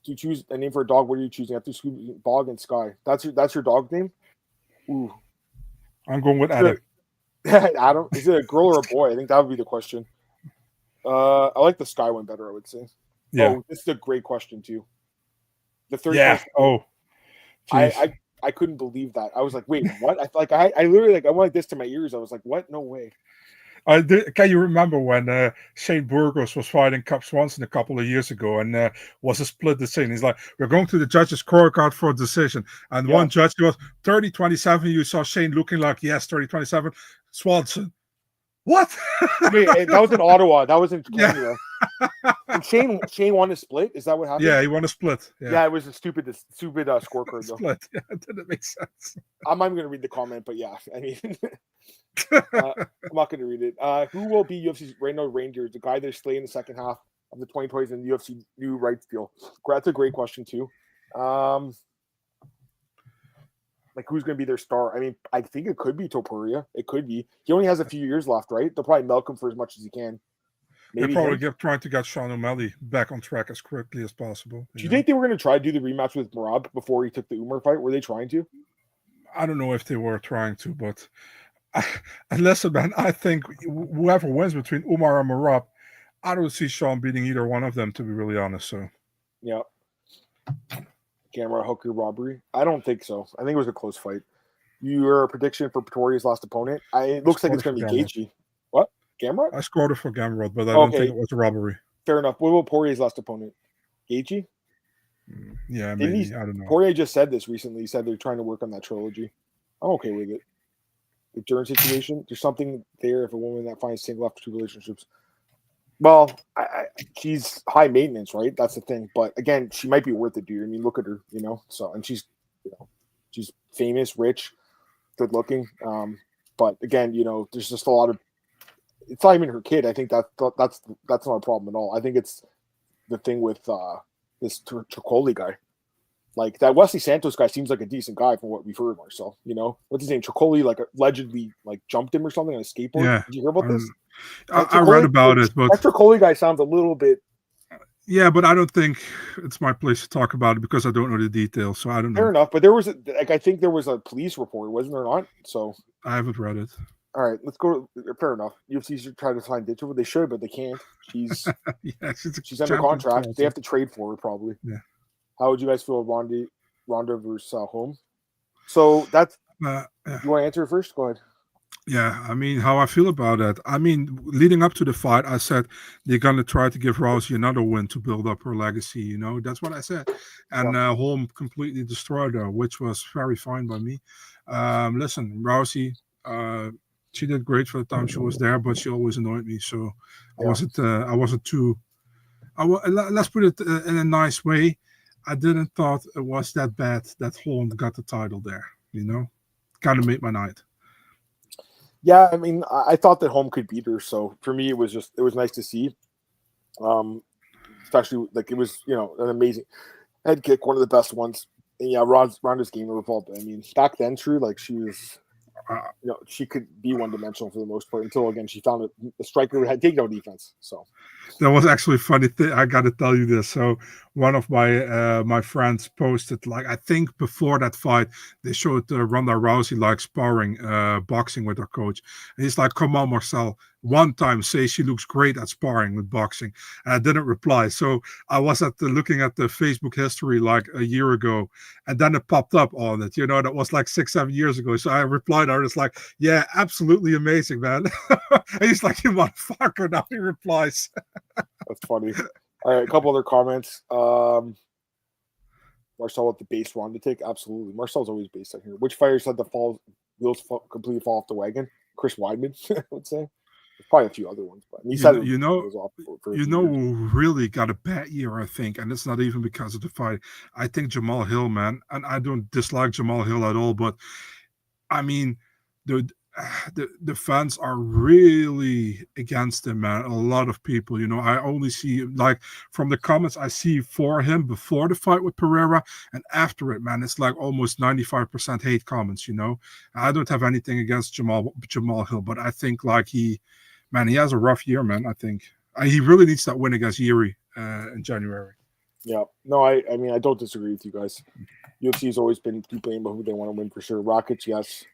Speaker 1: to choose a name for a dog, what are you choosing? After Scooby, Bog, and Sky. That's your dog name? Ooh.
Speaker 2: I'm going with Adam.
Speaker 1: Adam? Is it a girl or a boy? I think that would be the question. I like the Sky one better, I would say.
Speaker 2: Yeah.
Speaker 1: Oh, this is a great question, too. The third
Speaker 2: question. Oh.
Speaker 1: I couldn't believe that. I was like, wait, what? I literally I went like this to my ears. I was like, what? No way.
Speaker 2: Can you remember when Shane Burgos was fighting Cub Swanson a couple of years ago and was a split decision? He's like, we're going to the judges' scorecard for a decision. And one judge goes, 30-27. You saw Shane looking like, yes, 30-27. Swanson. What?
Speaker 1: Wait, that was in Ottawa. That was in Canada. And Shane won a split. Is that what happened?
Speaker 2: Yeah, he won a split.
Speaker 1: Yeah, it was a stupid scorecard though.
Speaker 2: Split. Yeah, it didn't make sense.
Speaker 1: I'm not even going to read the comment, but yeah, I mean, I'm not going to read it. Who will be UFC's Reno Rangers, the guy they're slaying in the second half of the 2020s in the UFC new rights deal? That's a great question too. Like, who's going to be their star? I mean, I think it could be Topuria. It could be. He only has a few years left, right? They'll probably milk him for as much as he can.
Speaker 2: Maybe they're probably trying to get Sean O'Malley back on track as quickly as possible.
Speaker 1: Do you think they were going to try to do the rematch with Merab before he took the Umar fight? Were they trying to?
Speaker 2: I don't know if they were trying to, but listen, man, I think whoever wins between Umar and Merab, I don't see Sean beating either one of them, to be really honest. So,
Speaker 1: yeah. Camera hooker robbery? I don't think so. I think it was a close fight. Your prediction for Pretoria's last opponent? It looks like it's going to be Gaethje. What? Gamrot?
Speaker 2: I scored it for Gamrot, but I don't think it was a robbery.
Speaker 1: Fair enough. What about Poirier's last opponent? Gaethje?
Speaker 2: Yeah, maybe. I don't know.
Speaker 1: Poirier just said this recently. He said they're trying to work on that trilogy. I'm okay with it. The Dern situation, there's something there if a woman that finds single after 2 relationships. Well, she's high maintenance, right? That's the thing. But again, she might be worth it, dude. I mean, look at her, So, and she's famous, rich, good looking. But again, there's just a lot of. It's not even her kid. I think that's not a problem at all. I think it's the thing with this Tricoli guy. Like, that Wesley Santos guy seems like a decent guy from what we've heard, Marcel. What's his name? Tricoli, like, allegedly, like, jumped him or something on a skateboard.
Speaker 2: Yeah.
Speaker 1: Did you hear about this?
Speaker 2: I read about it, but
Speaker 1: that Tricoli guy sounds a little bit.
Speaker 2: Yeah, but I don't think it's my place to talk about it because I don't know the details, so I don't know.
Speaker 1: Fair enough, but there was I think there was a police report, wasn't there not? So
Speaker 2: I haven't read it.
Speaker 1: All right, let's go. Fair enough. UFC should try to sign Ditcher. They should, but they can't. She's she's under contract. They have to trade for her probably.
Speaker 2: Yeah.
Speaker 1: How would you guys feel Ronda versus Holm? So that's.
Speaker 2: Yeah.
Speaker 1: You want to answer it first? Go ahead.
Speaker 2: Yeah, I mean, how I feel about that. I mean, leading up to the fight, I said they're going to try to give Rousey another win to build up her legacy. That's what I said. And Holm completely destroyed her, which was very fine by me. Listen, Rousey, she did great for the time she was there, but she always annoyed me. So I wasn't too. Let's put it in a nice way. I didn't thought it was that bad that Holm got the title there. Kind of made my night.
Speaker 1: Yeah, I mean, I thought that Holm could beat her, so for me, it was nice to see. Especially like it was, an amazing head kick, one of the best ones. And yeah, Ronda's game revolved. I mean, back then, true, like she was, she could be one-dimensional for the most part until again she found a striker who had takedown defense. So
Speaker 2: that was actually a funny thing. I got to tell you this. So one of my friends posted, like, I think before that fight they showed Ronda Rousey like sparring boxing with her coach, and he's like, "Come on, Marcel, one time say she looks great at sparring with boxing," and I didn't reply. So I was looking at the Facebook history like a year ago, and then it popped up on it. That was like 6-7 years ago. So I replied, I was like, "Yeah, absolutely amazing, man." And he's like, "You motherfucker!" Now he replies.
Speaker 1: That's funny. All right, a couple other comments. Marcel with the base Ronda take. Absolutely, Marcel's always based on here. Which fighters had the wheels completely fall off the wagon? Chris Weidman, I would say. There's probably a few other ones, but he said
Speaker 2: who really got a bad year, I think, and it's not even because of the fight. I think Jamal Hill, man, and I don't dislike Jamal Hill at all, but I mean, the fans are really against him, man. A lot of people, I only see, like, from the comments I see for him before the fight with Pereira and after it, man, it's like almost 95% hate comments. I don't have anything against Jamal Hill, but I think like he has a rough year, man. I think he really needs that win against Yuri in January.
Speaker 1: Yeah, no, I mean, I don't disagree with you guys. UFC has always been complaining about who they want to win for sure. Rockets, yes.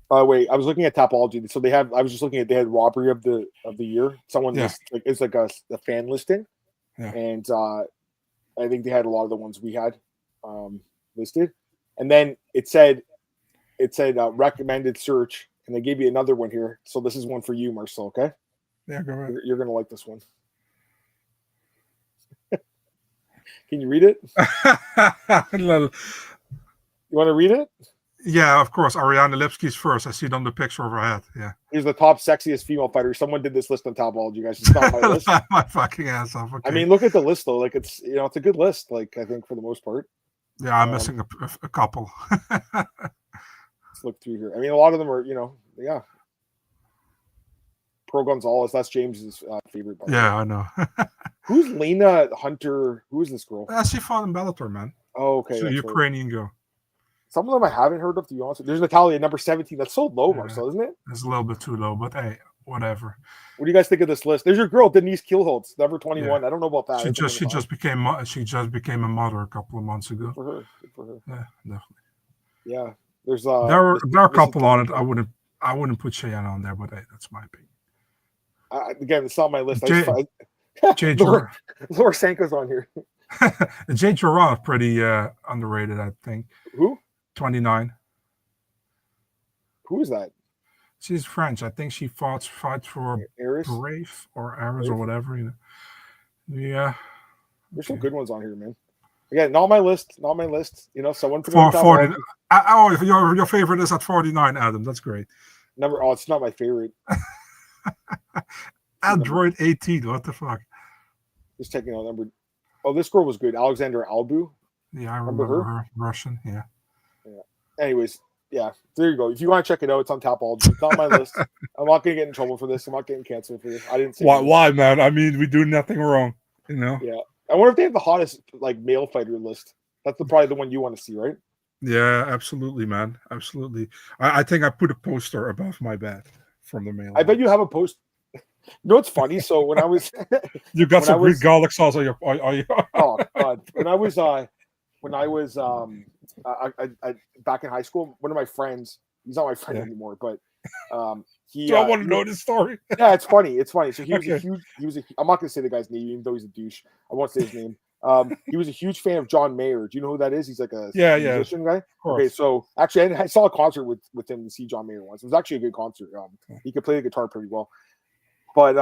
Speaker 1: Wait, I was looking at Tapology. So they had robbery of the year. Someone it's like a fan listing, and I think they had a lot of the ones we had listed, and then it said recommended search, and they gave you another one here. So this is one for you, Marcel. Okay.
Speaker 2: Yeah, go ahead.
Speaker 1: You're gonna like this one. Can you read it? You want to read it?
Speaker 2: Yeah, of course. Ariane Lipski's first. I see it on the picture of her head. Yeah.
Speaker 1: Here's the top sexiest female fighter. Someone did this list on Topology, guys. It's not my list.
Speaker 2: My fucking ass off. Okay.
Speaker 1: I mean, look at the list though. Like it's it's a good list. Like I think for the most part.
Speaker 2: Yeah, I'm missing a couple.
Speaker 1: Let's look through here. I mean, a lot of them are yeah. Pro Gonzalez. That's James's favorite.
Speaker 2: Yeah, I know.
Speaker 1: Who's Lena Hunter? Who is this girl?
Speaker 2: She fought in Bellator, man.
Speaker 1: Oh, okay.
Speaker 2: She's a Ukrainian girl.
Speaker 1: Some of them I haven't heard of, to be honest. There's Natalia, number 17. That's so low, Marcel, isn't it?
Speaker 2: It's a little bit too low, but hey, whatever.
Speaker 1: What do you guys think of this list? There's your girl, Denise Kielholtz, number 21. Yeah. I don't know about that.
Speaker 2: She just became a mother a couple of months ago.
Speaker 1: Good for her.
Speaker 2: Yeah, definitely.
Speaker 1: Yeah. There's
Speaker 2: there are a couple on it. I wouldn't put Cheyenne on there, but hey, that's my opinion.
Speaker 1: Again, it's not my list.
Speaker 2: Jade
Speaker 1: Laura Sanko's on here.
Speaker 2: Jade Giron, pretty underrated, I think.
Speaker 1: Who?
Speaker 2: 29.
Speaker 1: Who is that?
Speaker 2: She's French. I think she fights for Brave or Aris or whatever. Yeah.
Speaker 1: There's some good ones on here, man. Again, not my list. Someone put
Speaker 2: it 40. Your favorite is at 49, Adam. That's great.
Speaker 1: It's not my favorite.
Speaker 2: Android 18. What the fuck?
Speaker 1: Just checking out number. Oh, this girl was good. Alexandra Albu.
Speaker 2: Yeah, I remember her. Russian. Yeah.
Speaker 1: Anyways, yeah, there you go. If you want to check it out, it's on Topology. It's not on my list. I'm not going to get in trouble for this. I'm not getting canceled for this. I didn't say
Speaker 2: why, man? I mean, we do nothing wrong, Yeah.
Speaker 1: I wonder if they have the hottest male fighter list. That's probably the one you want to see, right?
Speaker 2: Yeah, absolutely, man. Absolutely. I think I put a poster above my bed from the male.
Speaker 1: I bet you have a post. You know what's funny? So when I was,
Speaker 2: you got some Greek garlic sauce on your.
Speaker 1: Oh God! When I was back in high school, one of my friends, he's not my friend anymore, but he.
Speaker 2: Do I want to know this story?
Speaker 1: Yeah, it's funny. So he was I'm not gonna say the guy's name, even though he's a douche. I won't say his name. He was a huge fan of John Mayer. Do you know who that is? He's like a musician guy. Okay, so actually, I saw a concert with him to see John Mayer once. It was actually a good concert. He could play the guitar pretty well, but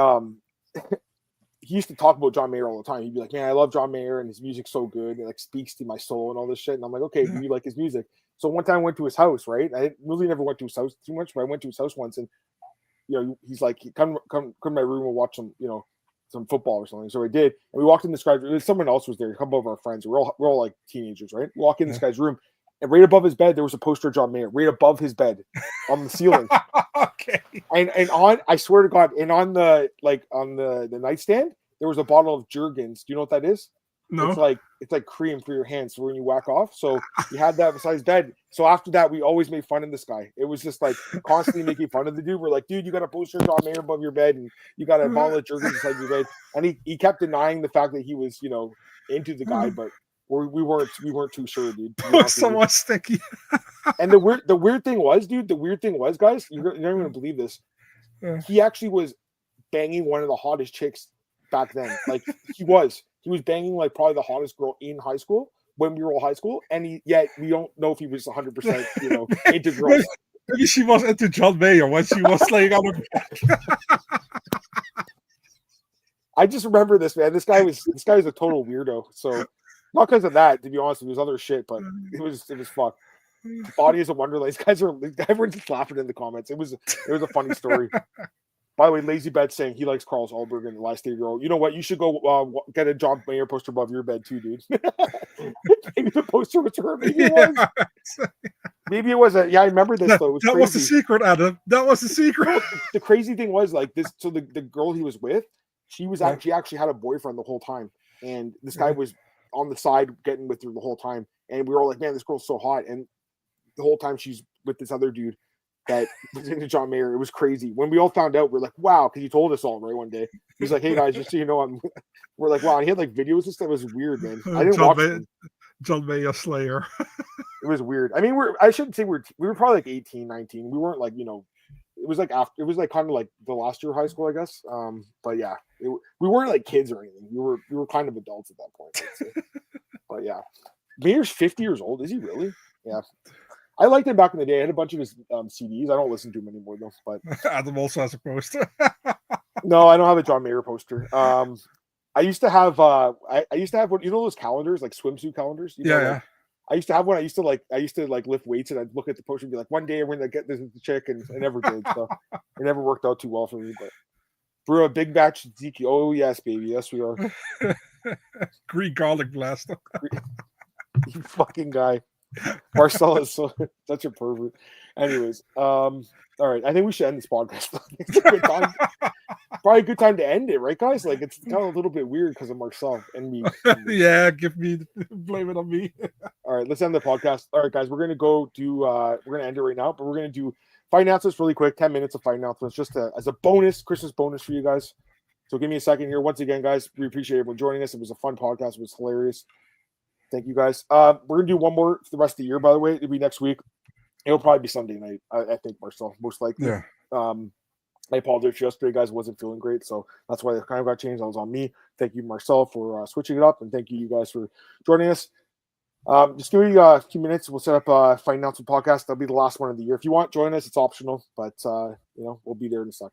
Speaker 1: he used to talk about John Mayer all the time. He'd be like, "Man, I love John Mayer, and his music's so good. It speaks to my soul and all this shit." And I'm like, "Okay, do you like his music?" So one time I went to his house, right? I really never went to his house too much, but I went to his house once, and he's like, "Come to my room and watch some football or something." So I did, and we walked in this guy's room. Someone else was there. A couple of our friends. We're all like teenagers, right? We walk in this guy's room, and right above his bed there was a poster of John Mayer. Right above his bed, on the ceiling.
Speaker 2: Okay.
Speaker 1: And on, I swear to God, and on the nightstand there was a bottle of Jergens. Do you know what that is?
Speaker 2: No.
Speaker 1: It's like cream for your hands for when you whack off. So he had that beside his bed. So after that, we always made fun of this guy. It was just like constantly making fun of the dude. We're like, "Dude, you got a poster of John Mayer above your bed, and you got a bottle of Jergens beside your bed." And he kept denying the fact that he was into the guy, but we weren't too sure, dude.
Speaker 2: Somewhat sticky.
Speaker 1: And the weird thing was, guys, you're not even gonna believe this. He actually was banging one of the hottest chicks back then. Like he was banging like probably the hottest girl in high school when we were all high school, and yet we don't know if he was 100% into girls.
Speaker 2: Maybe she was into John Mayer when she was laying on her back.
Speaker 1: I just remember this, man. This guy was a total weirdo. So not because of that, to be honest, it was other shit, but it was fucked. Body is a wonderland. Everyone's just laughing in the comments. It was a funny story. By the way, Lazy Bed saying he likes Carl Alberg in the last day girl. You know what? You should go get a John Mayer poster above your bed too, dude. Maybe the poster was her. Maybe it was. Maybe it was I remember this though.
Speaker 2: That was the secret, Adam. That was the secret.
Speaker 1: The crazy thing was like this. So the girl he was with, she actually had a boyfriend the whole time, and this guy was on the side getting with her the whole time, and we were all like, "Man, this girl's so hot," and the whole time she's with this other dude that was into John Mayer. It was crazy. When we all found out, we're like, "Wow," because he told us all right one day. He's like, "Hey guys, just so you know, we're like, wow." And he had like videos and stuff. It was weird, man. I didn't watch them.
Speaker 2: John Mayer Slayer.
Speaker 1: It was weird. I mean, I shouldn't say we were probably like 18, 19. We weren't like, it was like after, it was like kind of like the last year of high school, I guess. But yeah, we weren't like kids or anything. We were kind of adults at that point. But yeah, Mayer's 50 years old. Is he really? Yeah. I liked him back in the day. I had a bunch of his CDs. I don't listen to him anymore though. But
Speaker 2: Adam also has a poster.
Speaker 1: no, I don't have a John Mayer poster. I used to have I used to have what, you know, those calendars, like swimsuit calendars. You know,
Speaker 2: Yeah.
Speaker 1: I used to have one. I used to lift weights, and I'd look at the poster and be like, one day I'm going to get this chick, and I never did. So it never worked out too well for me. But brew a big batch tzatziki. Oh yes, baby, yes we are.
Speaker 2: Greek garlic blast.
Speaker 1: You fucking guy. Marcel is such a pervert. Anyways, all right. I think we should end this podcast. It's a good time. Probably a good time to end it, right, guys? Like, it's kind of a little bit weird because of Marcel and me.
Speaker 2: Yeah, blame it on me.
Speaker 1: All right, let's end the podcast. All right, guys, we're gonna end it right now, but we're gonna do fight announcements really quick. 10 minutes of fight announcements, just as a bonus, Christmas bonus for you guys. So give me a second here. Once again, guys, we appreciate everyone joining us. It was a fun podcast. It was hilarious. Thank you, guys. We're gonna do one more for the rest of the year. By the way, it'll be next week. It'll probably be Sunday night. I think, Marcel, most likely.
Speaker 2: Yeah.
Speaker 1: I apologize yesterday, guys. Wasn't feeling great, so that's why it kind of got changed. That was on me. Thank you, Marcel, for switching it up, and thank you guys for joining us. Just give me a few minutes. We'll set up a fight announcement podcast. That'll be the last one of the year. If you want, join us. It's optional, but we'll be there in a sec.